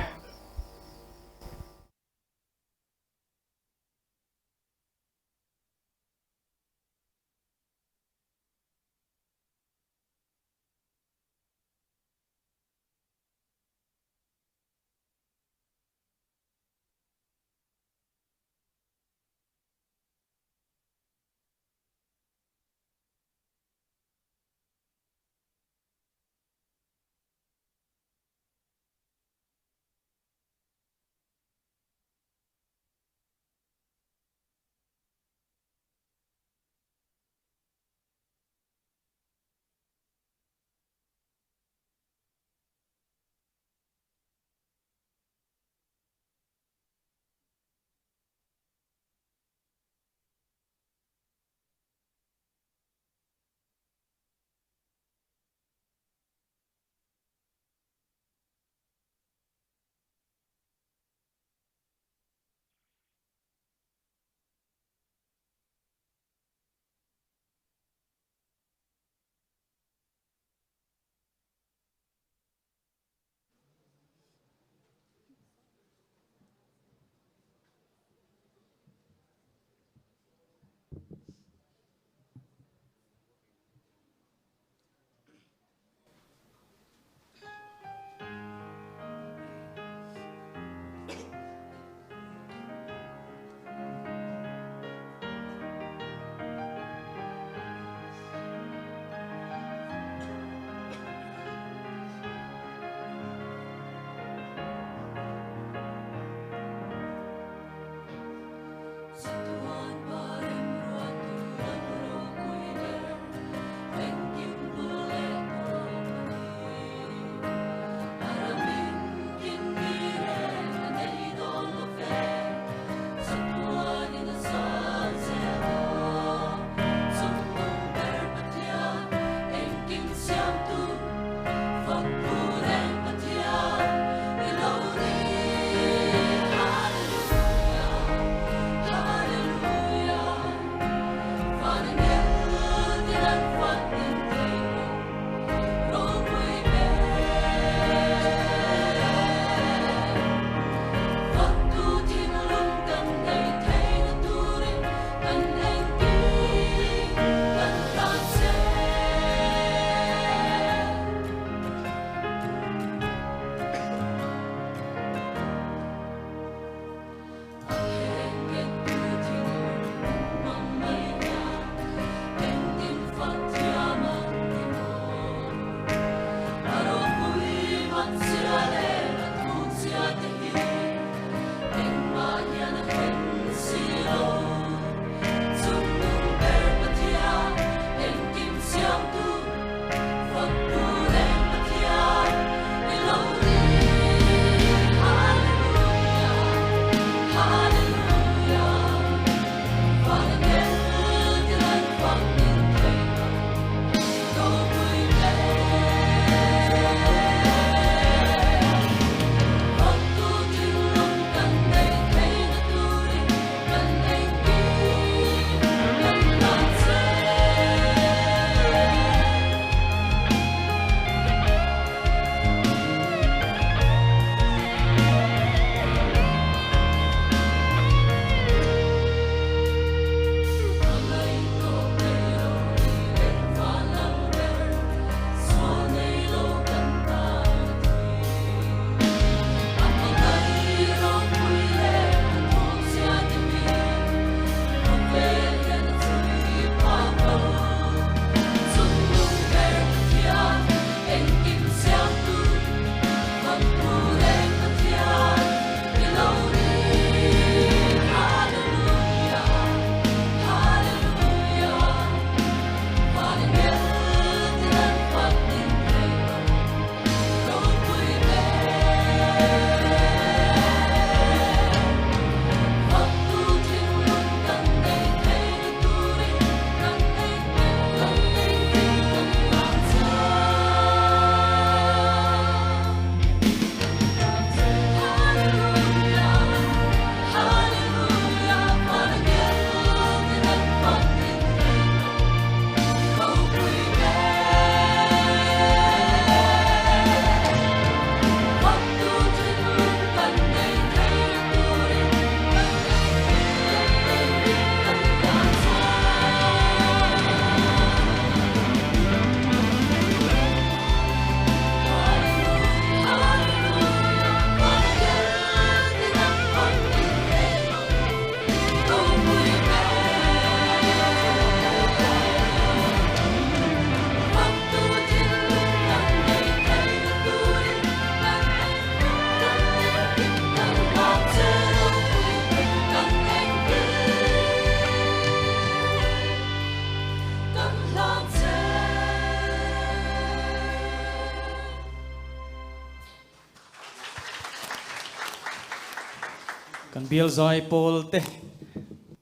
bial zai pol te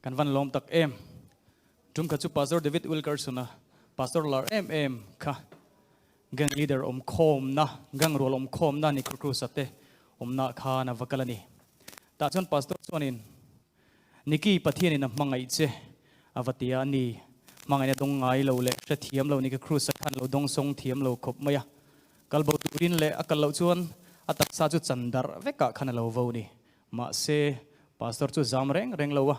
kan van lom tak em tum ka chu pastor David Wilkerson pastor lar em kha gang leader khom na gang rol khom na ni kru sate na kha na vakalani ta chon pastor chuanin niki pathian in mangai che avatia ni mangai na dong ngai lo le sa thiam lo ni ka kru sa khan lo dong song thiam lo khop maya kalbo turin le akal lo chuan atak sa chu chandar veka khana lo vo ni ma se pastor chu zam reng lo wa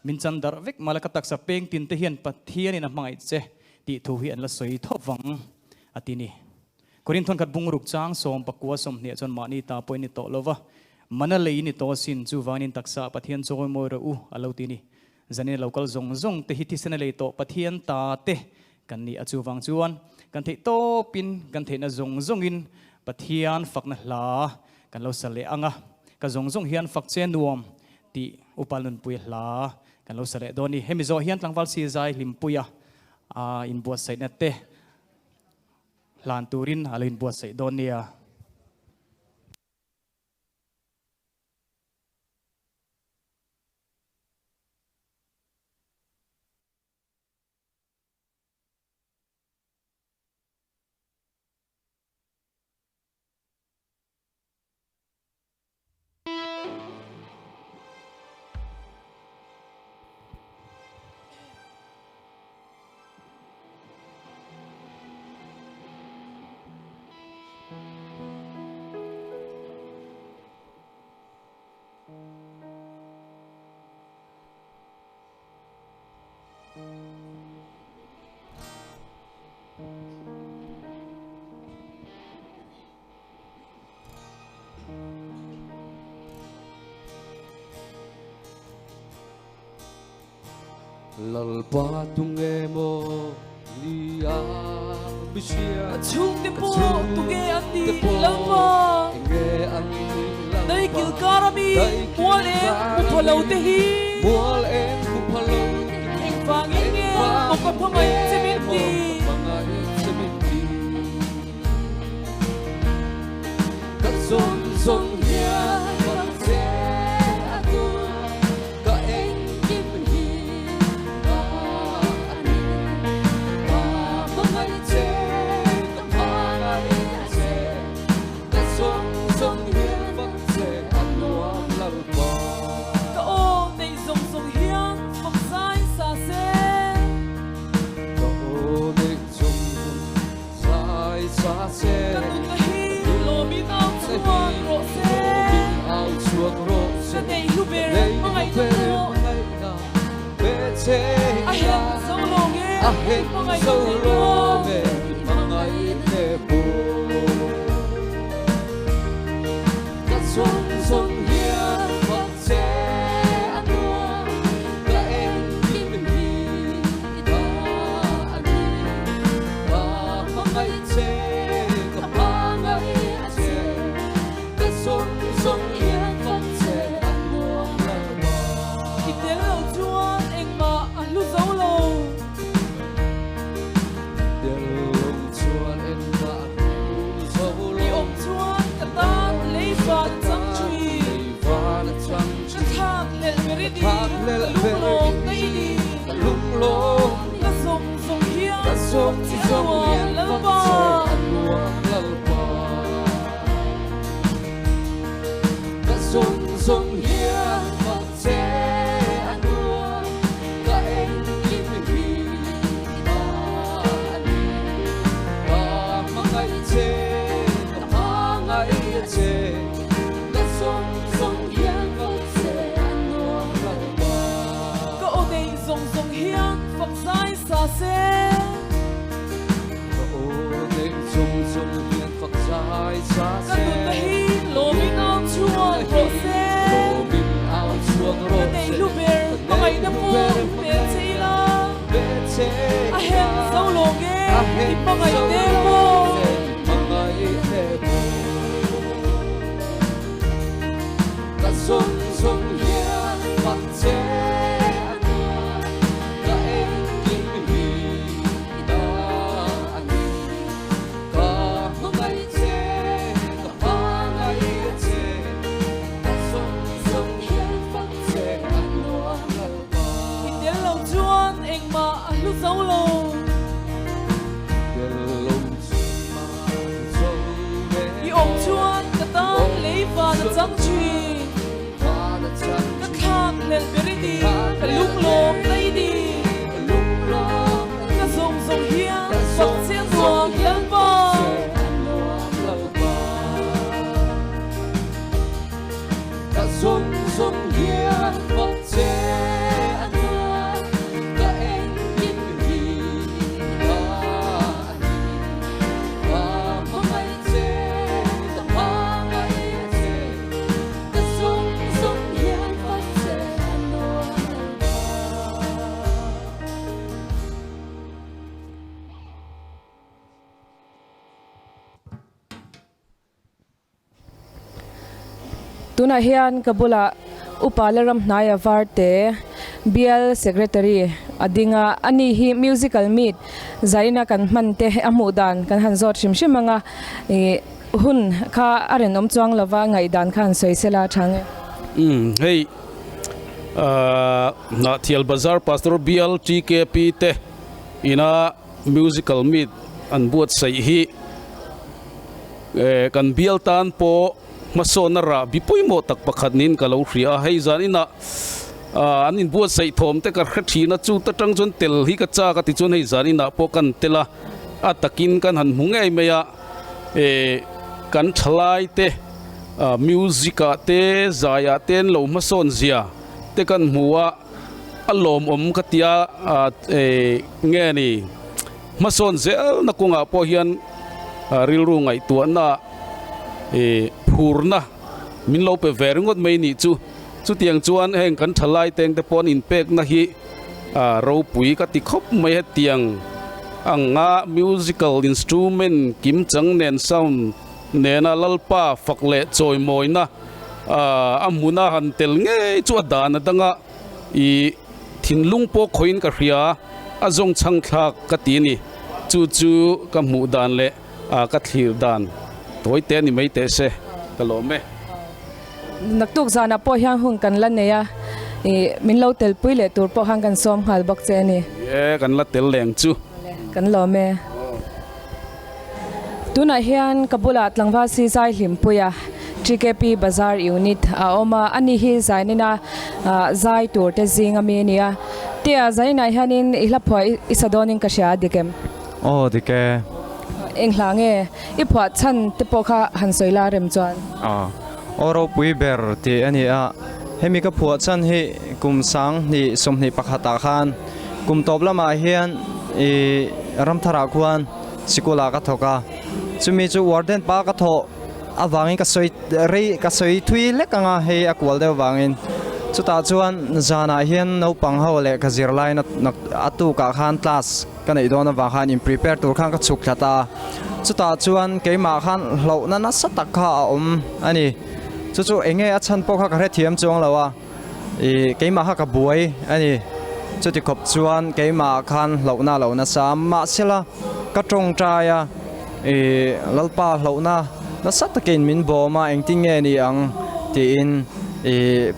min chandar vek malaka tak sa peng tin te hian pathian in mangai che ti thu hi an la soi thowang atini korin thon khat bungruk chang som pakwa som ne chon mani ta poini to lova mana lei ni to sin chu wanin taksa pathian choi moi ro u alo tini zani local zong te hiti sena lei to pathian ta te kan ni achu wang chuan kan the to pin kan the na zong in pathian fakna hla kan lo sale anga ka zong hian fak chen nuam ti upalun pui hla kan lo sale doni hemizo hian tlangwal si zai limpuya in buat sai na te lan turin alin buat sai donia lalpa tung emo lia bisia chung te po tuge ati lama nge ang dai kil karami mual mupalo te hi mual em kupalo eng fangin nge mukapamay sementi mangai sementi kasong hia pagse aku ka eng kim hi ka ani ka mangai che ka mangai che kasong hia pagse anuam lalpa ka o nei zong hiang fak sai sa se ka o nek chung sai sa se ka tu ka hi lo mi nau chuan ro se ao chuak ro ka nei hu ber mangai na ro a hen zo lo nge mangai na ro mangai te pu ka song hia phật che anua ka em kim hi da ani ka mangai che ka mangai che ka song hia phật che anua la ba ki te lo chuan eng ma a lu zo lo Delong chuan en ba so ni lo om chuan ka tan lei fa chang chui van chang ka thak le meri di Thak le lu lo nei di lung lo ka song hiang ka song hia la phật ba che anua la ba ka song hia phật che anua ka em kim hi da ani ka mangai che ka mangai che ka song hia phật che anua la ba ka o nei zong hiang fak sai sa se Ka o nek chung hian phật sai sa ka se tu ka hi lo mi nau chuan ro se Min ao chuak ro ka nei lu ber mangai na po pe chei la a hen zo lo nge i mangai te mo mangai te po ka song hian phật che anua ka em kim hi da ani ka mangai che ka mangai che ka song hian phật lu sâu lô y ôm chuan cả tang lấy và nó trắng truy các khác lên beri đi cả lung lom lấy đi cả sông sông hiang bọc xiên ruộng lăng bò sông sông hiền vật chế ăn hoa các em nhìn đi và mãi chế ta mãi chế các sông sông hiền vật chế ăn hoa tuna hian kabula upalaram naya varte BL secretary adinga ani hi musical meet zaina kan mante amudan kan hanzot shimshimanga hun kha aren omchuang lawa ngai dan khan soisela thange hey na thial bazar pastor BL TKP te ina musical meet an buat sai hi kan BL tan po masonara bipoimo tak pakhanin kalau ria hei zanina anin buat sai thom te kar khathina chu ta tangjon tel hi ka cha ka ti chon hei zanina po kan tela atakin kan han hungai meya kan thlai te musica te zaya ten lo mason zia te kan muwa alom katia nge ni mason zel na kunga po hian rilru ngai tuana phurna min lo pe veringot mai ni chu tiang chuan heng kan thalai teng te pon in pek na hi ro pui ka ti khop mai tiang anga musical instrument kim chang nen sound nena lalpa fakle choi moina amuna han tel nge chu adana danga I thinlung po khoin ka hria azong chang thak ka ti ni chu ka mu dan le ka thlir dan toy te ni mai te se kalome naktuk zana po hyang hun kan lan neya min lo tel pui le tur po hang kan som hal bok che ni kan la tel leng chu kan lo me tuna hian kabula tlangwa si zai hlim puya TKP Bazar Unit oma ani hi zainina zai tur te zinga me nia tia zaina hanin ihlaphoi isadonin ka sha dikem dike englange iphwa chan te pokha hansoila rem chuan oro pui ber ti ani hemi ka phua chan hi kum sang ni somni pakhata khan kum toblama hian ramthara khuan sikula ka thoka chumi chu warden pa ka tho awangin ka soi thui lekanga he akwal de wangin chuta chuan zana hian no pangho le ka zirlai na atu ka khan class kan ei dona wa khan in prepare tur khan ka chuk thata chuta chuan keima khan hlo na satakha ani chu enge achan po kha ka re thiam chong lawa keima ha ka buai ani chuti khop chuan keima khan hlo na sam ma sela ka tong traya lalpa hlo na satakin min bo ma engting nge ni ang ti in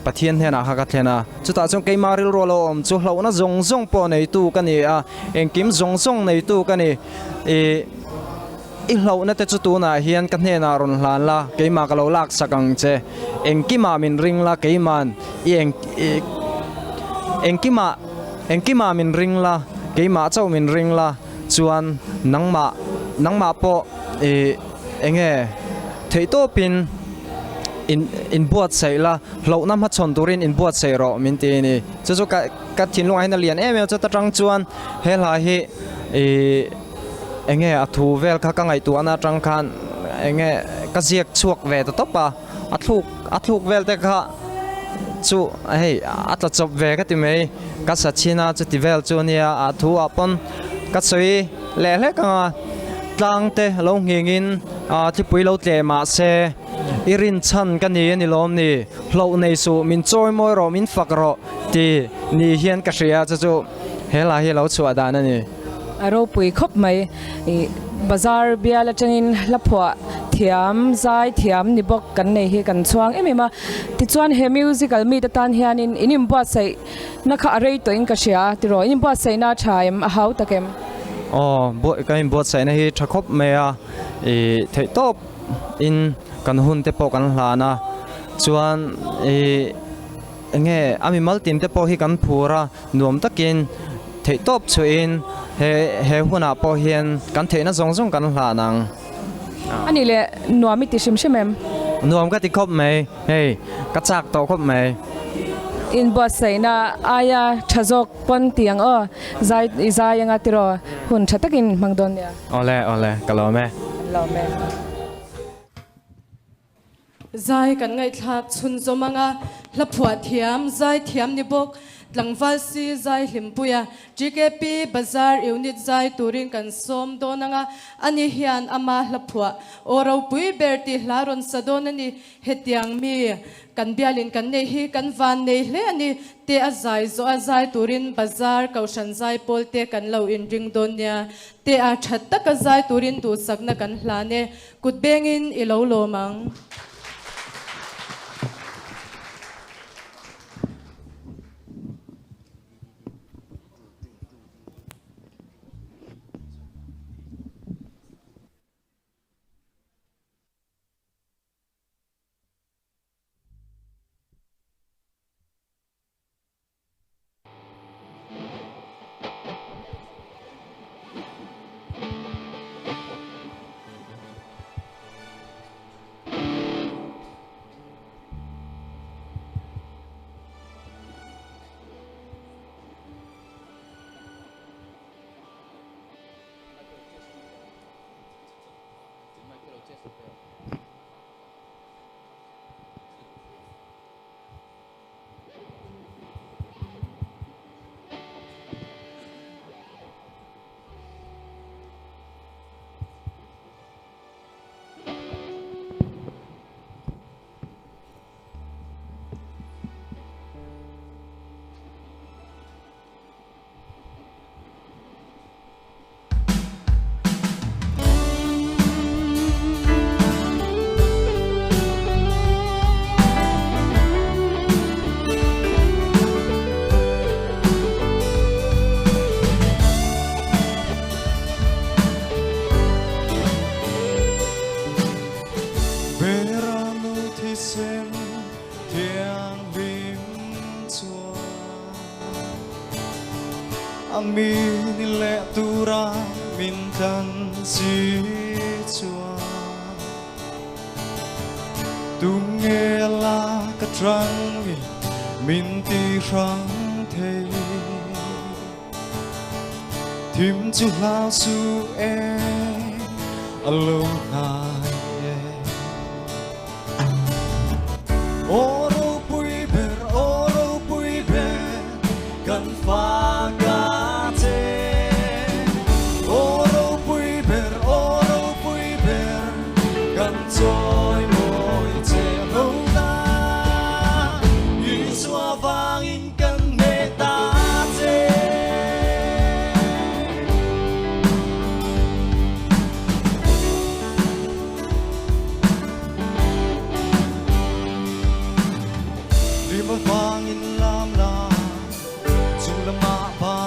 pathian hena ha ka thena chuta chung keima ril rolo om chu hlo na zong po nei tu ka ni engkim zong nei tu ka ni hlo na te chu tu na hian ka hne na ron hlan la keima ka lo lak sakang che engkima min ring la keiman engkima min ring la keima chau min ring la chuan nangma po enge theito pin in buat sai la hlo nam ha chon turin in buat sai ro min ti ni chu ka thin lu ai na lian em chu ta tang chuan hela hi enge athu vel kha ka ngai tu ana tang khan enge ka ziak chuak ve to pa athuk vel te kha chu hei atla chop ve ka ti mei ka sa china chu ti vel chu nia athu apon ka soi le ka tlang te lo ngingin thi pui lo tle ma se irin chan ka ni lom ni hlo nei su min choi moi ro min fak ro ti ni hian ka hria chu hela hi lo chu adana ni aro pui khop mai bazar bial atangin laphwa thiam zai thiam ni bok kan nei hi kan chuang emema ti chuan he musical mi ta tan hianin inim ba sai na kha arei to in ka sia ti ro inim ba sai na thaim a hau takem bo cái bot sai na hi thakop me a thei top in kan hun te po kan hlana chuan nge ami mal tim te po hi kan phura nuam takin thei top chuin he huna po hian kan theina zong zong kan hlanang ani le nuami ti sim simem nuam ka ti khop me hey ka chak to khop me in ba sai na aya thazok pon tiang zai izai anga tiro hun thatakin mangdon ya ole kalome lo me zai kan ngai thak chun zomanga laphwa thiam zai thiam ni bok tlangwal si zai hlimpuya GKP bazar unit zai turin kan som donanga ani hian ama laphwa oro pui berti hlaron sadon ani hetiang mi kan bialin kan nei hi kan van nei hle ani te azai zo azai turin bazar kaushan zai polte kan lo in ring donya te a thatta ka zai turin tu sakna kan hlane kutbengin ilo lomang Amin le tura min tan si chua tung nghe la ka trăng min ti rang thei thim chu lao su e alone hai oro pui ber kan fa ga Rồi môi che lâu ta như xóa vang in căn mê ta chê đi mất vang in lam la dù là mạ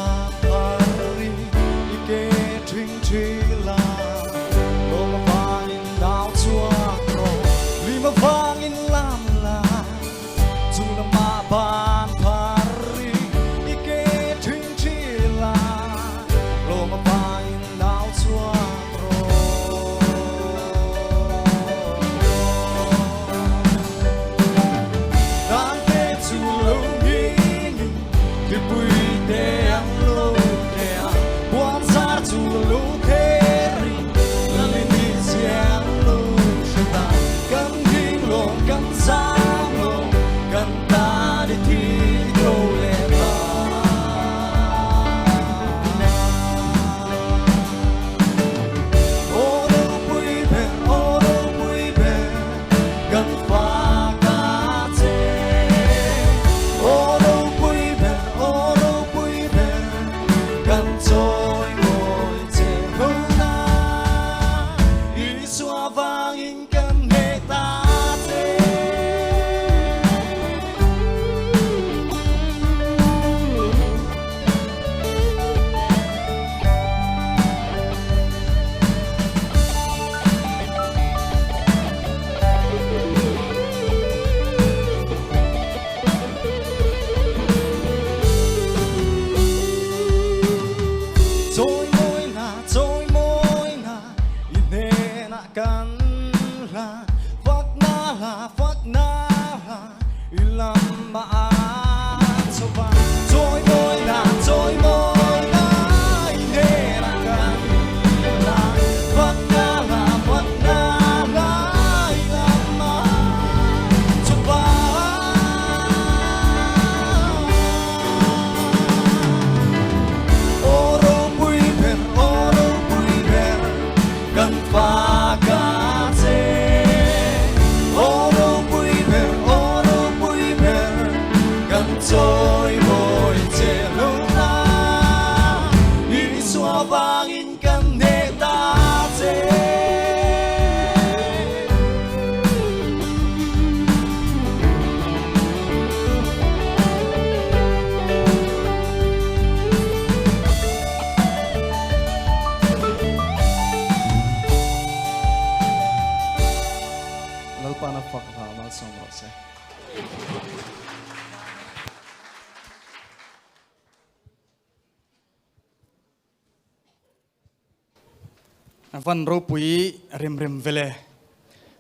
văn rô bùi rem rem vele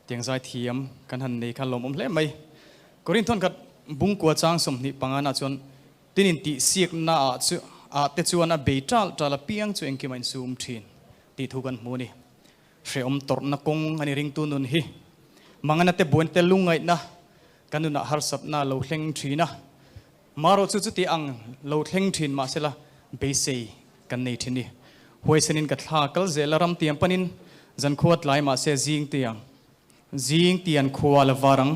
tiếng giải thiam kan han nei khan lom hle mai korin thon khat bung kwa chang som ni pangana chon tinin ti siek na chu a te chuan a beital tala piang chu engki main sum thin ti thukan muni hre om tor na kong ani ring tu nun hi mangana te buan te lungai na kanuna har sap na lo thleng thina maro chu chu ti ang lo thleng thin ma sela be sei kan nei thini hoi senin ka thla kal zelaram tiam panin zan khuat lai ma se jing tian khwal warang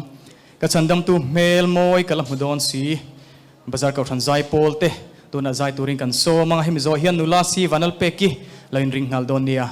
ka chandam tu mel moi kala mudon si bazar ka than zai polte tuna zai turing kan so mga him zo hian nula si vanal peki lain ring ngal don nia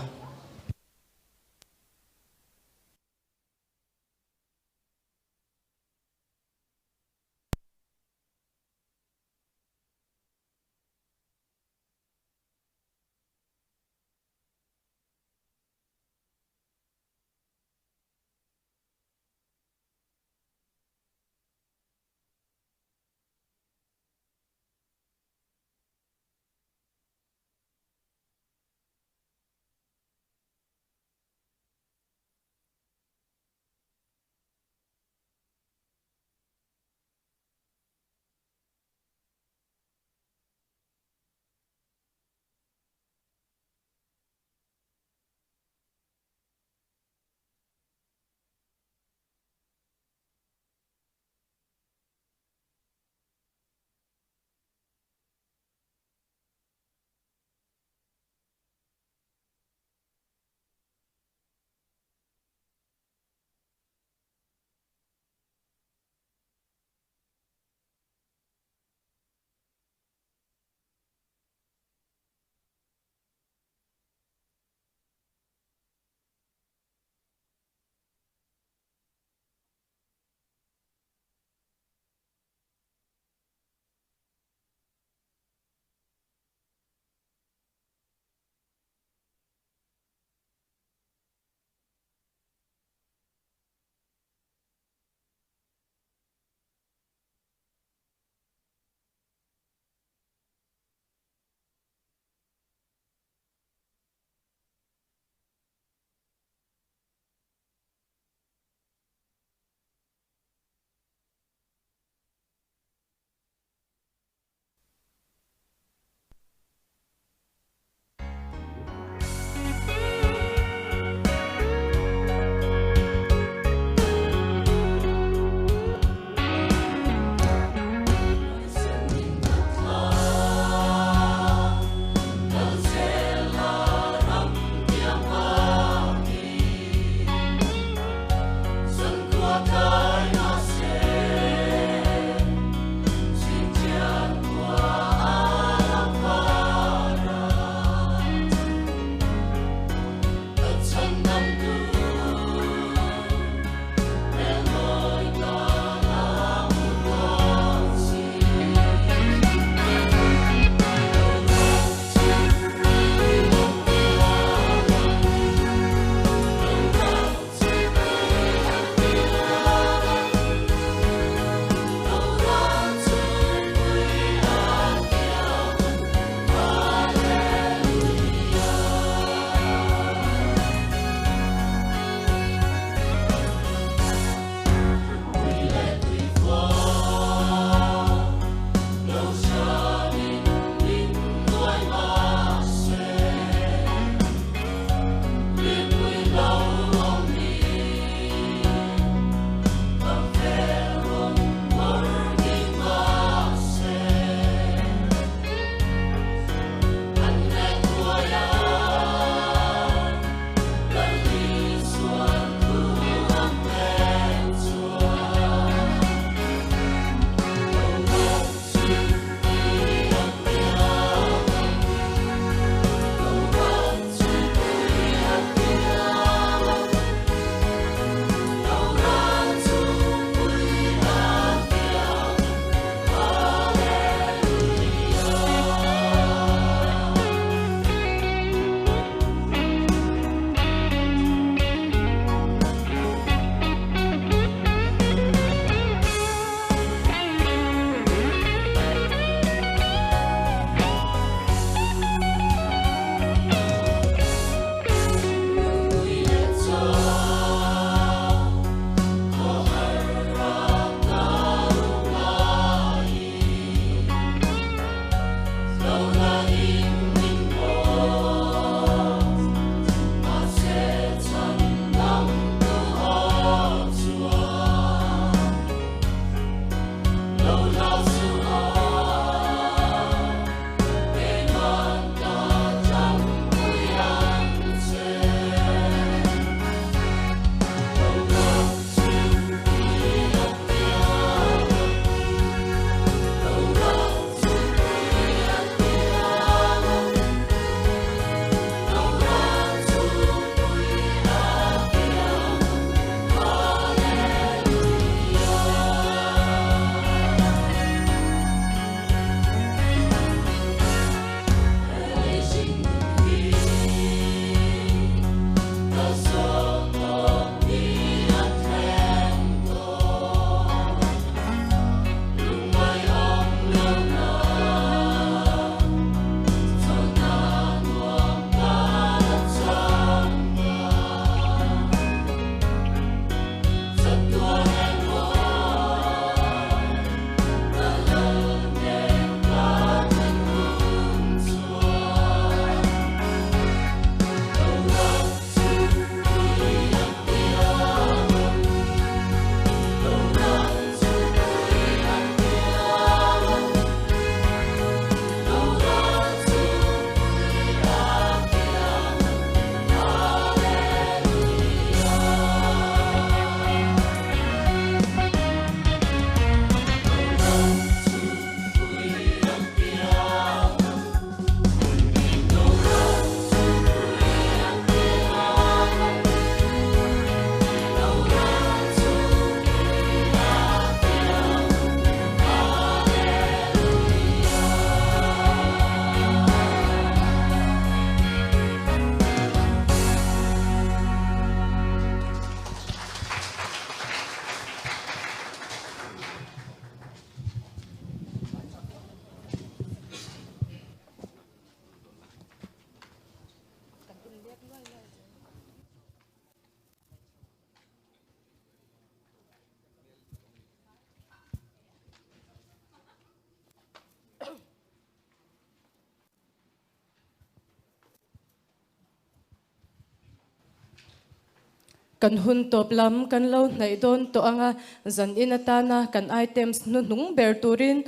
kan hun top lam kan lo nei don to anga zan in atana kan items nu nung ber turin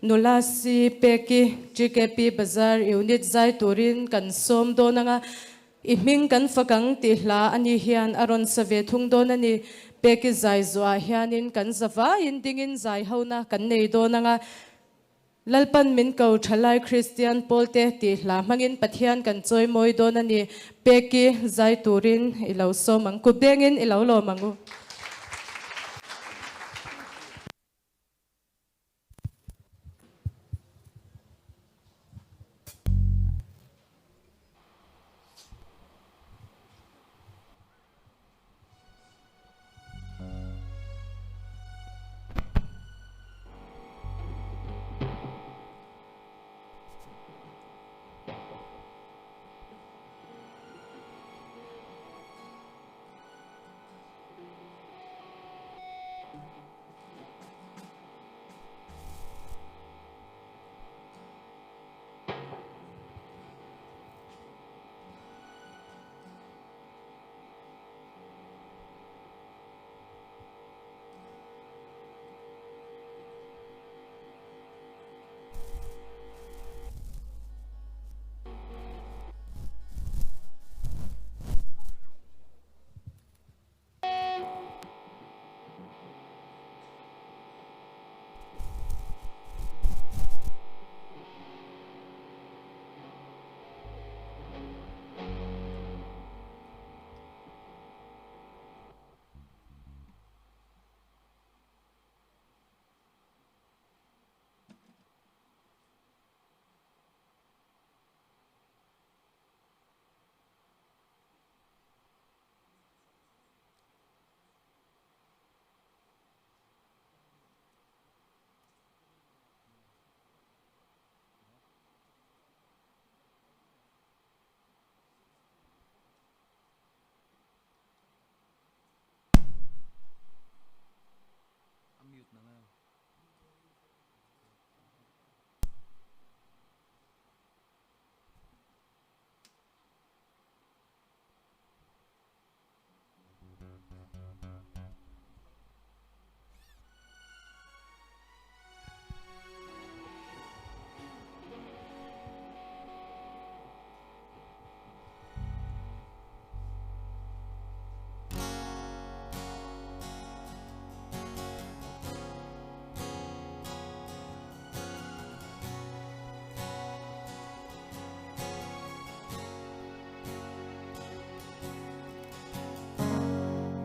nulasi peki GKP bazar unit zai turin kan som don anga iming kan fakang ti hla ani hian aron save thung don ani peki zai zwa hianin kan zawa in dingin zai hona kan nei don anga lalpan min ko thalai Christian polte ti hla mangin pathian kan choi moi don ani peki zai turin ilo so mang ku bengin ilo lo mangu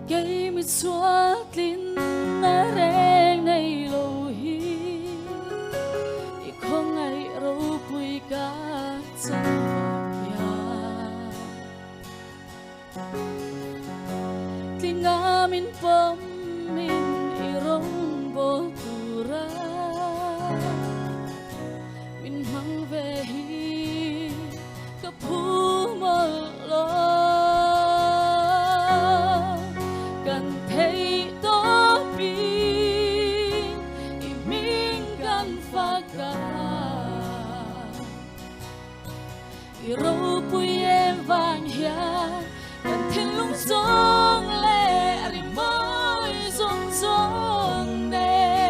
gây mi xóa tin na reng nay lâu hi i không ai râu bụi cá chân ya tin ngã min pom min i rong bo tu ra min mang về hi ka phu mơ lo râu bụi em vàng hia cần thiên lung sông lệ ri môi sông sông nè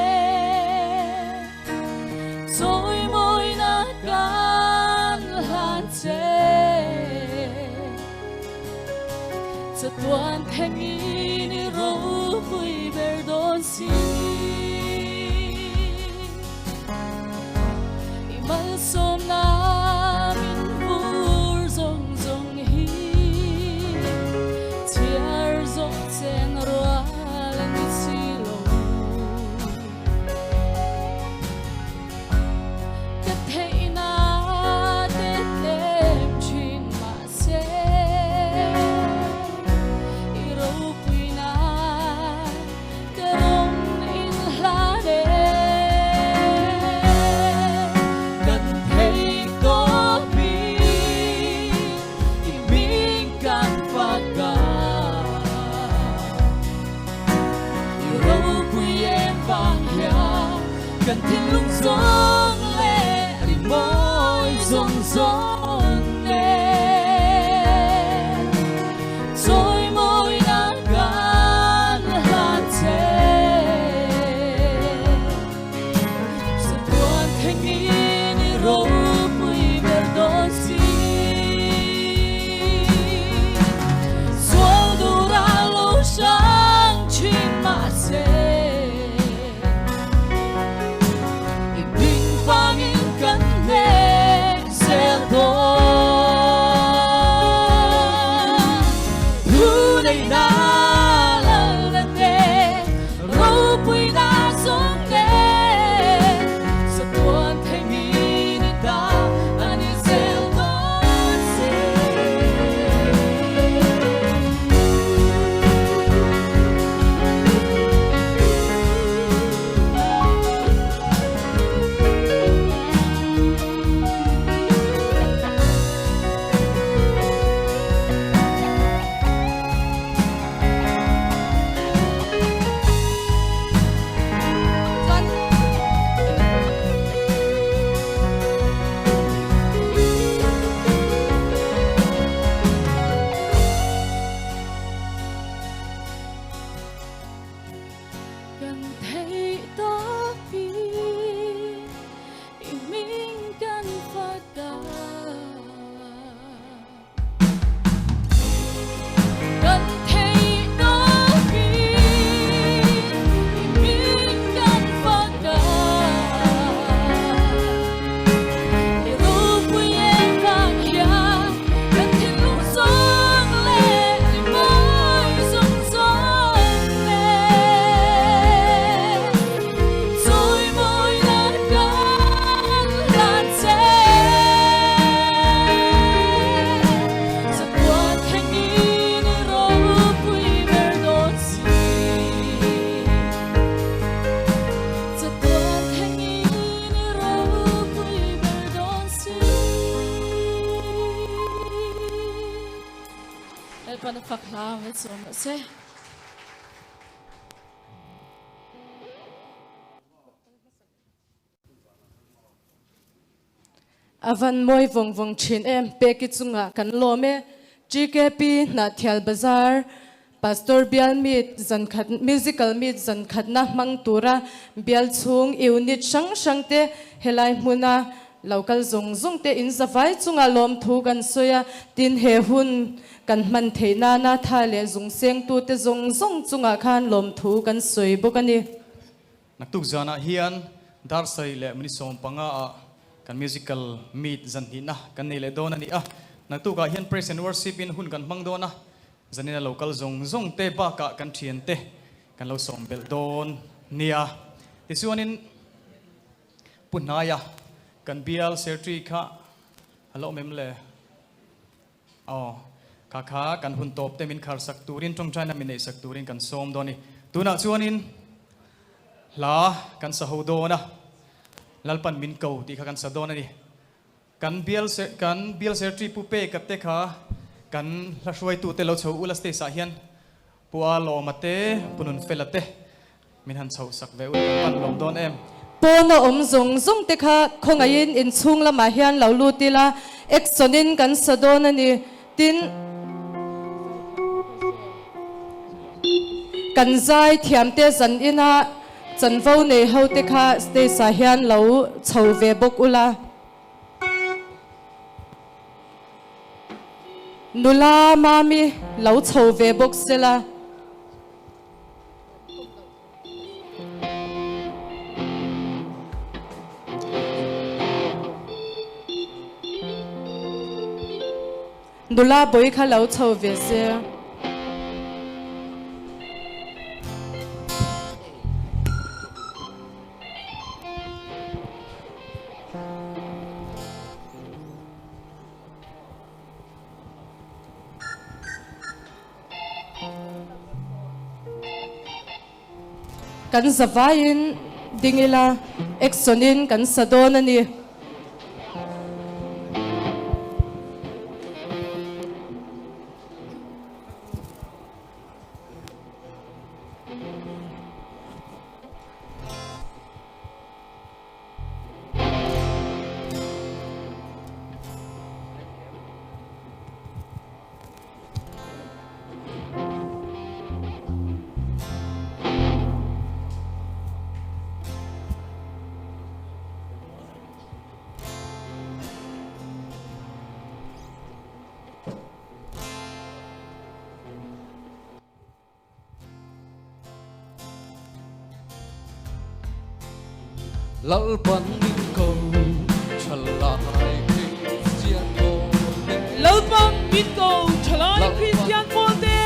rồi môi na can lan chê cho toàn thanh in râu bụi bờ đón xin imal som na cần thiên lung sông lệ ri môi sông sông nè rồi môi na ca pan fakla với số mà sẽ avan moi vong vong chin em pe ki chunga kan lo me GKP na thial bazar pastor bial mit zan khat musical mit zan khat na mang tura bial chung unit sang sang te helai muna local zong zong te in zavai chunga lom thu kan soya tin he hun kan man theina na thale zung seng tu te zong zong chunga khan lom thu kan soi bokani naktuk zana hian dar sai le mani som panga a kan musical meet zan hi na kan nei le don ani a naktuka hian praise and worship in hun kan mang dona zanina local zong zong te ba ka kan thian te kan lo som bel don nia tisuanin punaya kan bial sertri kha hello memle kha kha kan hun top te min khar sak turin tong china min nei sak turin kan som doni tuna chuanin la kan saho dona lalpan min ko ti kha kan sa dona ni kan bial sertri pupe katte kha kan la shoi tu te lo chho ulas te sa hian puwa lo mate punun felate min han chho sak ve ul pan lom don em pono om zong zong te kha khongain in chung lama hian lo lu tila exonin kan sadon ani tin kan zai thiam te zan ina chan vo nei ho te kha ste sa hian lo chho ve bok ula nula mami lo chho ve bok sela nula boi kha lo chho ve se kan zavain dingila exonin kan sadon ani lalpan min ko chalai Christian Bonde lalpan min ko chalai Christian Bonde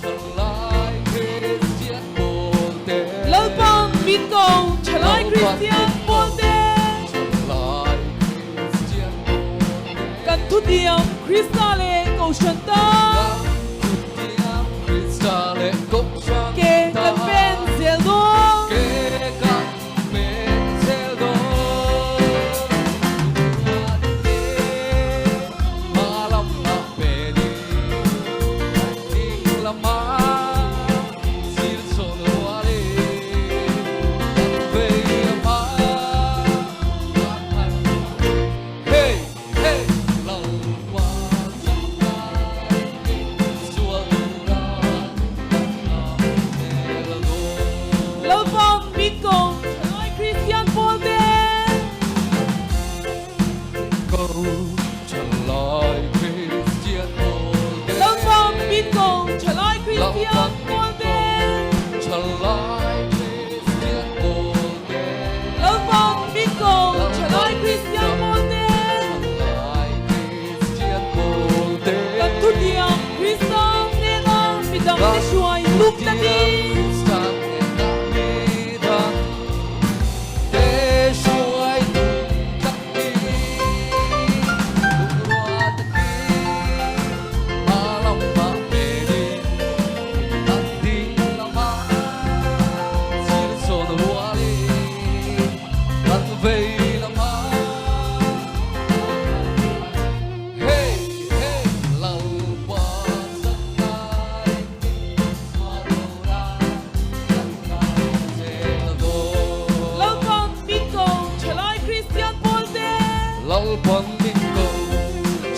chalai Christian Bonde lalpan min ko chalai Christian Bonde chalai Christian Bonde kan thu diam Christale ko shanta Tiam Christale ko ke kan pen zeldo lâu bóng minh cầu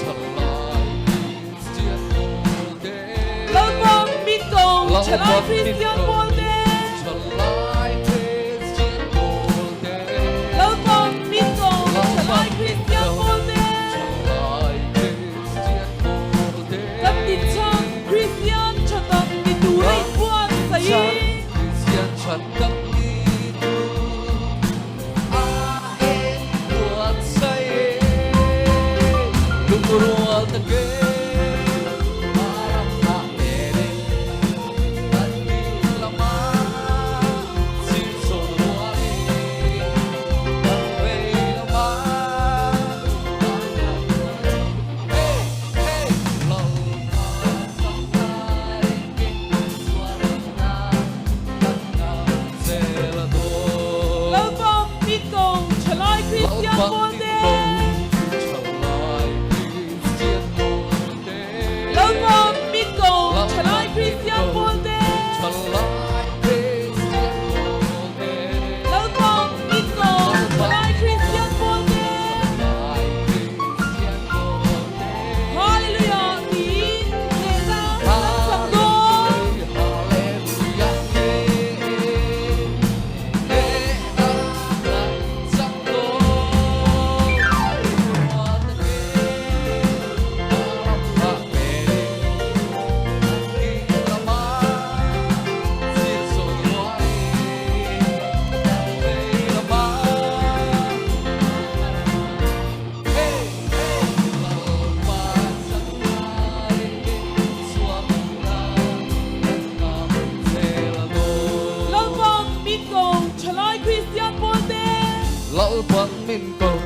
trở lại Christian Molde lâu bom minh cầu trở lại Christian Molde trở lại Christian Molde lâu bom minh cầu trở lại Christian Molde các tin trong Christian cho tận đi tu lấy quan say Christian chặt đắc đi tu ai buồn say lúc rùa ta kê maram ta ere tadi lama sin son wali tanpe lama hey hey lau sampai ke suara lâu bom minh cầu trở lại Christian Molde lâu bom minh cầu trở lại Christian Molde lâu bom minh cầu trở lại Christian Molde Hallelujah tin nghe ra thân sập đôi lâu bom minh cầu trở lại Christian Molde Lỡ vẫn mình cầu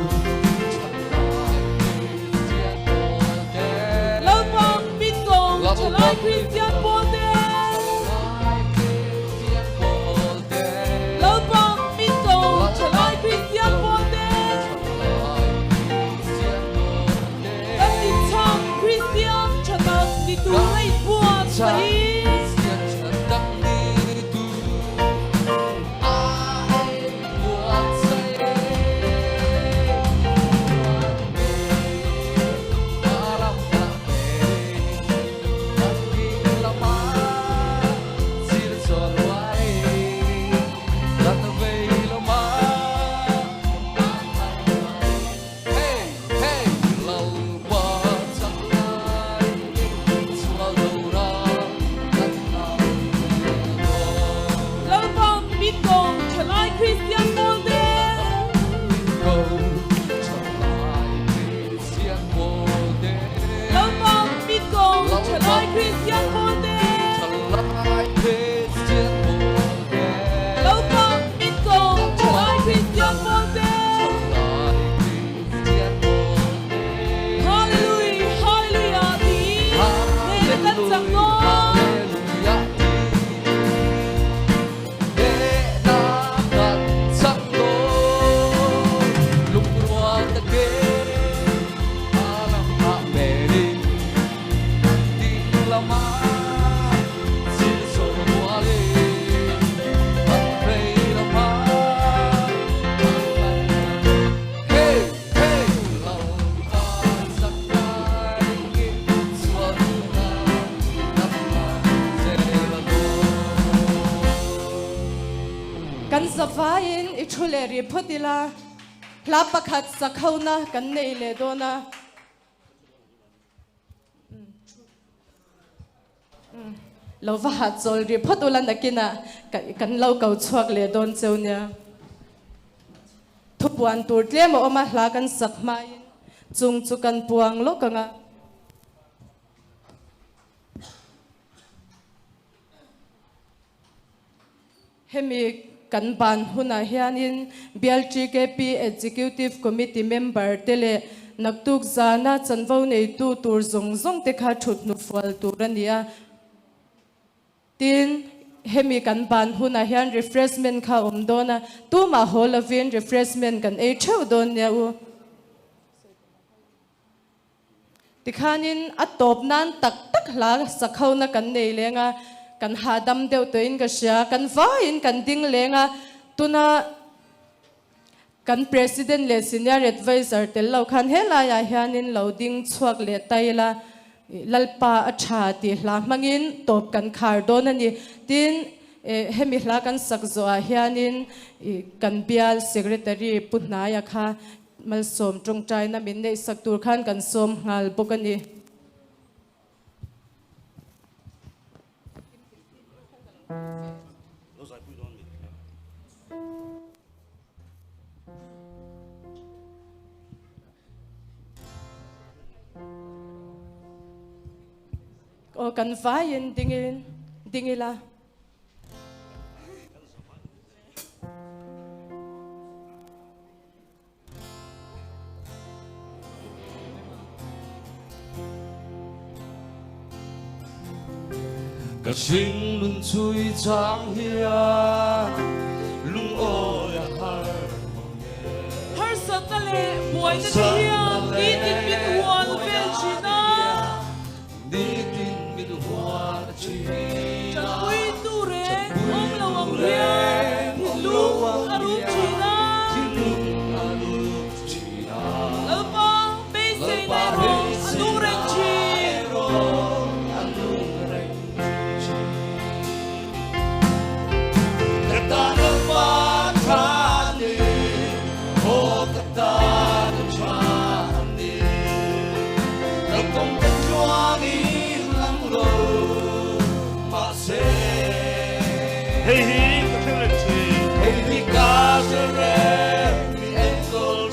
lâu bom minh cầu trở lại Christian Molde lâu bom minh cầu trở lại Christian Molde các tin trong Christian cho tận đi tu lấy quan say lâu bom minh cầu trở lại Christian Molde lâu bom minh cầu trở lại Christian Molde lâu bom minh cầu trở lại Christian Molde Hallelujah Hallelujah tin nghe ra thân sập đôi kan zafain ichuleri photila lapakhat sakhauna kan nei le dona lo va hat zol ri photula nakina kan lo kau chuak le don cheunia thupuan tur tlem oma hla kan sakmai chung chu kan puang lo kanga hemi kan ban huna hianin BLGKP Executive Committee member tele naktuk zana chanvo nei tu tur zong zong te kha thut nu fal turania tin hemi kan ban huna hian refreshment kha dona tu ma holavin refreshment kan e theu don nia u tikhanin atop nan tak tak hla sakhauna kan nei lenga kan hadam deuh to in ka sia kan va in kan ding lenga tuna kan president le senior advisor tel lo khan hela ya hianin loading chuak le taila lalpa acha ti hla mangin top kan khar don ani tin hemi hla kan sakzo a hianin kan bial secretary putna ya kha mal som trong trai na min nei saktur khan kan som ngal bokani o kan vain dingila cả sinh luôn chui trắng hia lung ôi har satale boy na hiang ni tin min huan vel china đi tin mit hoa chi chan pui tu re om lo ang hiang lu aru china alpa be sei na ro anu ren chi Hey, hey, hey, hey, Nazareth, the angel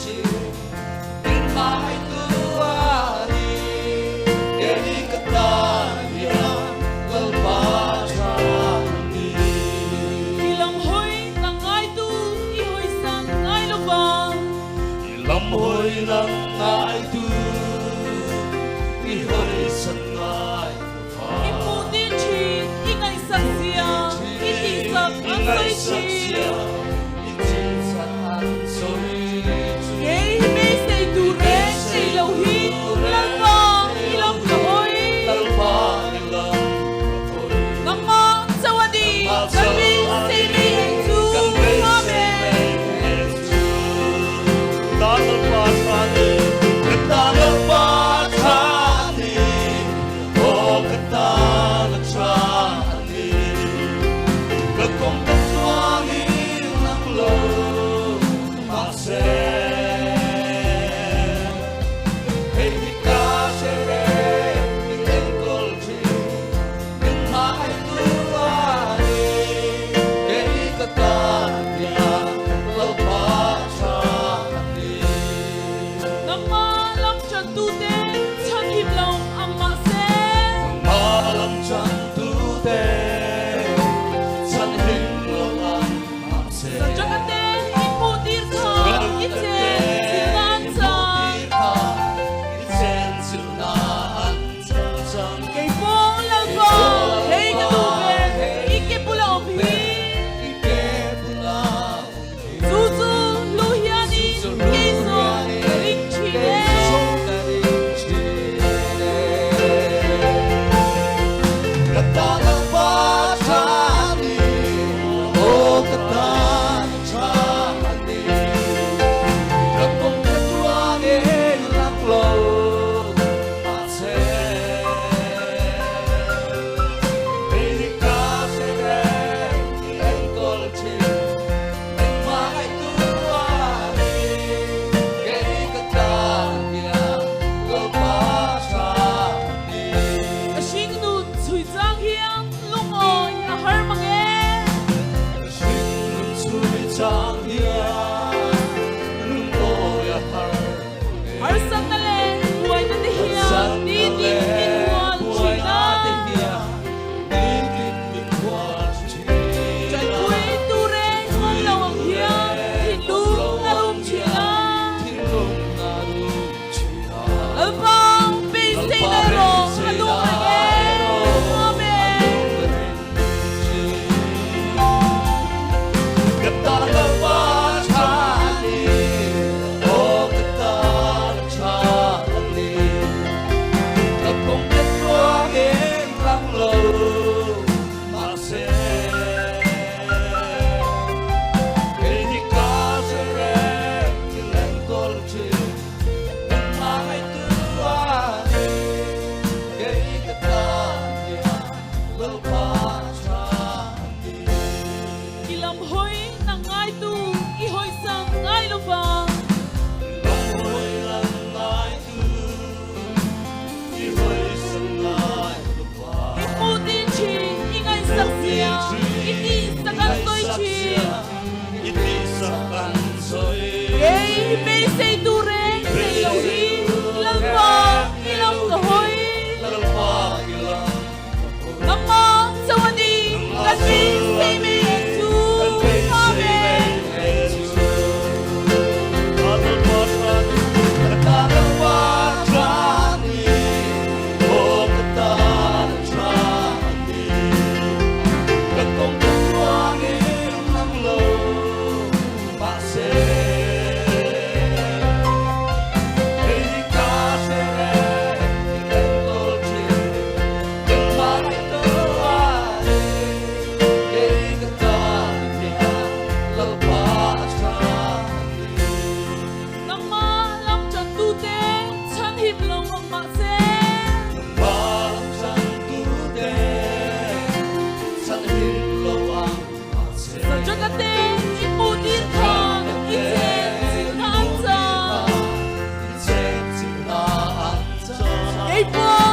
in my duani, any Catania, Lalbachani. ilam hoi nang ai tu I hoi san ai lo ba Ilam hoi nang ai tu, I hoi san ai I pu din chi I ngai sak sia I ti sak ang sai chi Hey, me say tu re say lo hi lang ba ilam ka hoi nang ma sawadi kami say me tu amen nang ma lam chan tu te chan him lo amma se sa jagate I pu dir tha I chen sinan kay pong lang ba hey ka tu be ike pula opi Zuzu luhiani keso ring chile Asing nun sui zang hiang lungoy a har mange har sang na le buhay na di hiang di di min huan china chay pui tu re huan lo ang hiang hinlung arum china alpang be say na ro anu mange amen Katana Bachani, oh Katana Bachani. Hãy subscribe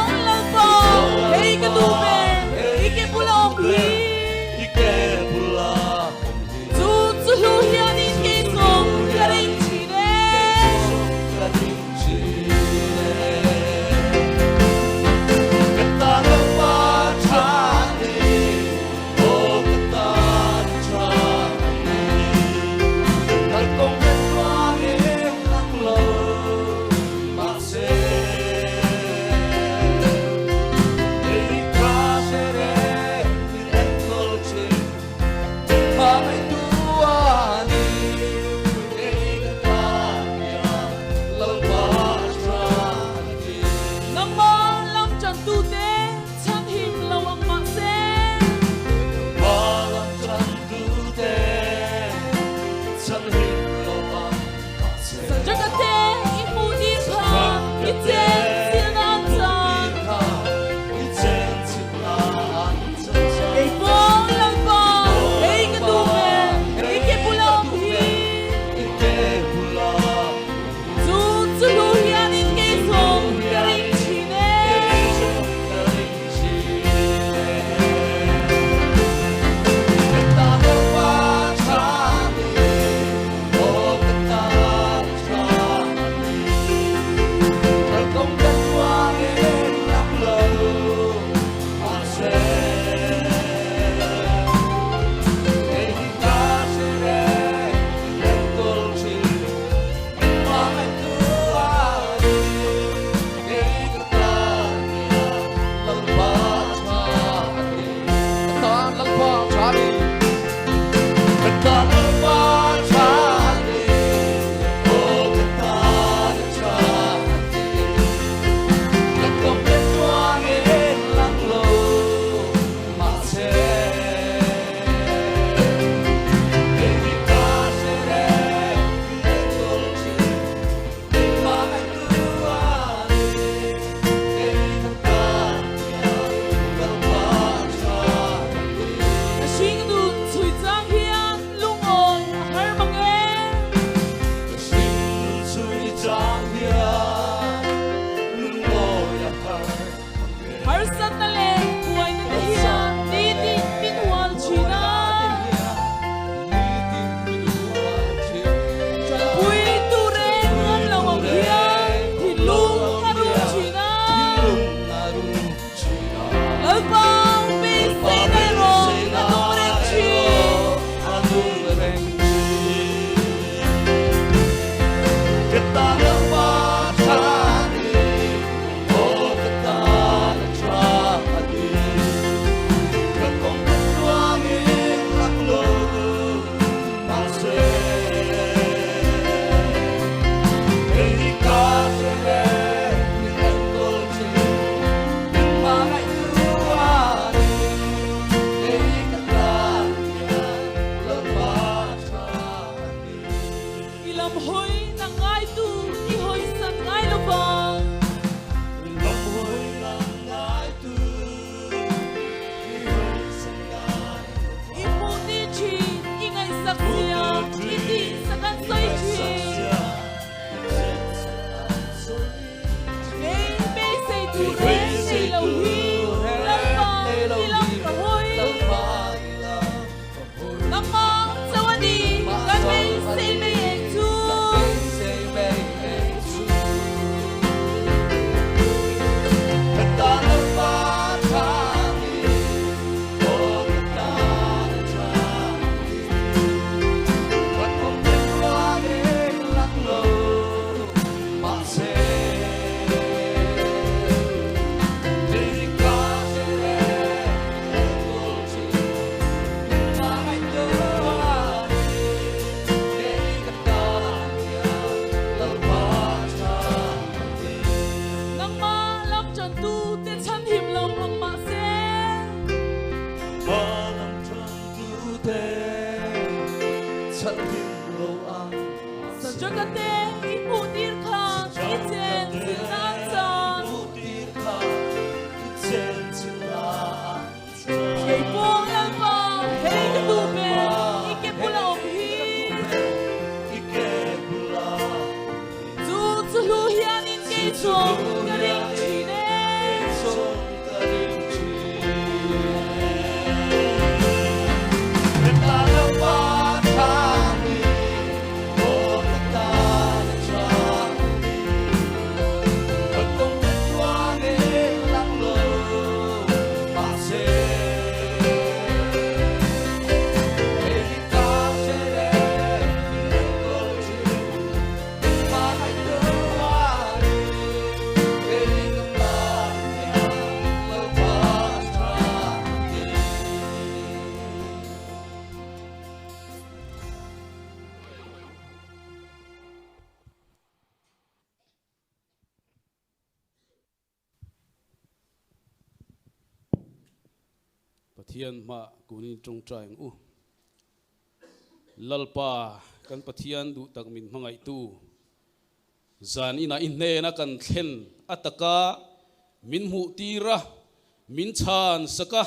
cho kênh Ghiền Mì Gõ để không bỏ lỡ pathian ma kunin trong trai u lalpa kan pathian du tak min mangai tu zan ina inne na kan thlen ataka min mu tira min chan saka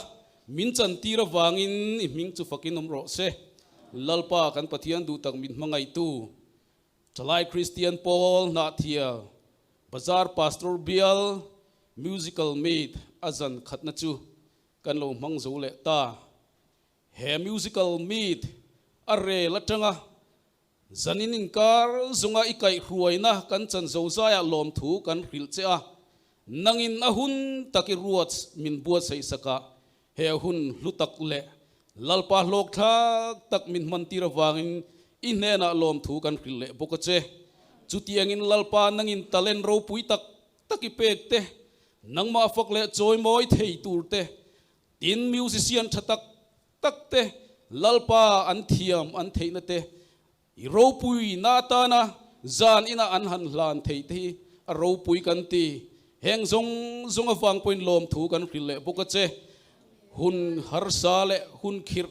min chan tira wangin ming chu fakin ro se lalpa kan pathian du tak min mangai tu chalai Christian Paul na thia bazar pastor bial musical made azan khatna chu kan lo mang zo le ta he musical made are latanga zanin inkar zunga ikai ruaina kan chan zo zaya lom thu kan ril che a nangin ahun taki ruat min buat sai saka he hun lutak le lalpa lok thak tak min mantira wangin inena lom thu kan ril le bokache chutiangin lalpa nangin talen ro pui tak taki pek te nang ma fak le choi moi thei tur te tin musician thatak tak te lalpa an thiam an theina te i ro pui na ta na zan ina an han hlan thei te a ro pui kan ti heng zong zong awang point lom thu kan ril le bokache hun harsa le hun khir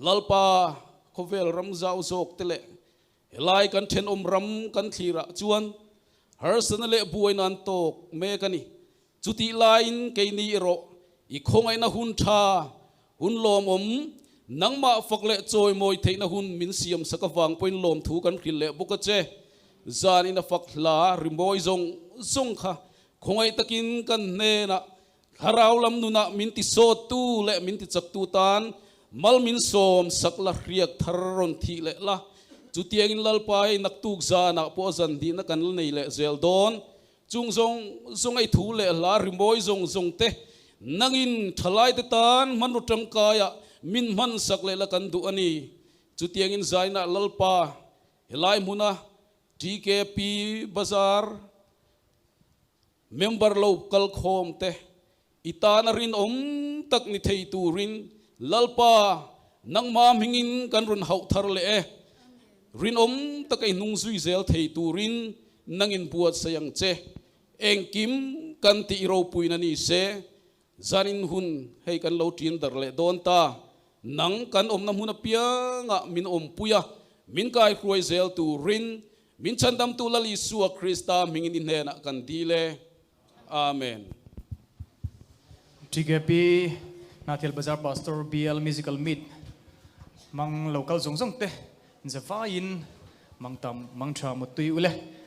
lalpa khovel ramzau zok te le helai kan then ram kan thira chuan harsan le buain an tok me kani chuti lain ke ni ro i khongai na hun tha hun lom nangma fakle choi moi theina hun min siam sakawang point lom thu kan khil le bukache zan ina fakla rimoi zong zong kha khongai takin kan ne na harau lam nuna min ti so tu le min ti chak tu tan mal min som sakla riak tharon thi le la chutiang in lalpai naktuk zana po zan di na kan nei le zel don chung zong ai thu le la rimoi zong te nangin thalai te tan manu tangkaya min man sakle la kan du ani chutiang in zaina lalpa helai muna TKP bazar member local khom te itana rin tak ni thei turin lalpa nang ma hingin kan run hau thar le rin takai nung zui zel thei turin nangin buat sayang che engkim kan ti ro puina ni se zanin hun hei kan lo tin dar le don ta nang kan na huna pia nga min puya min kai kruai zel tu rin min chandam tu lali suwa krista mingin inena kan dile amen TKP Nathil Bazar Pastor BL Musical Meet mang local zong te zafain mang tam mang tha mutui ule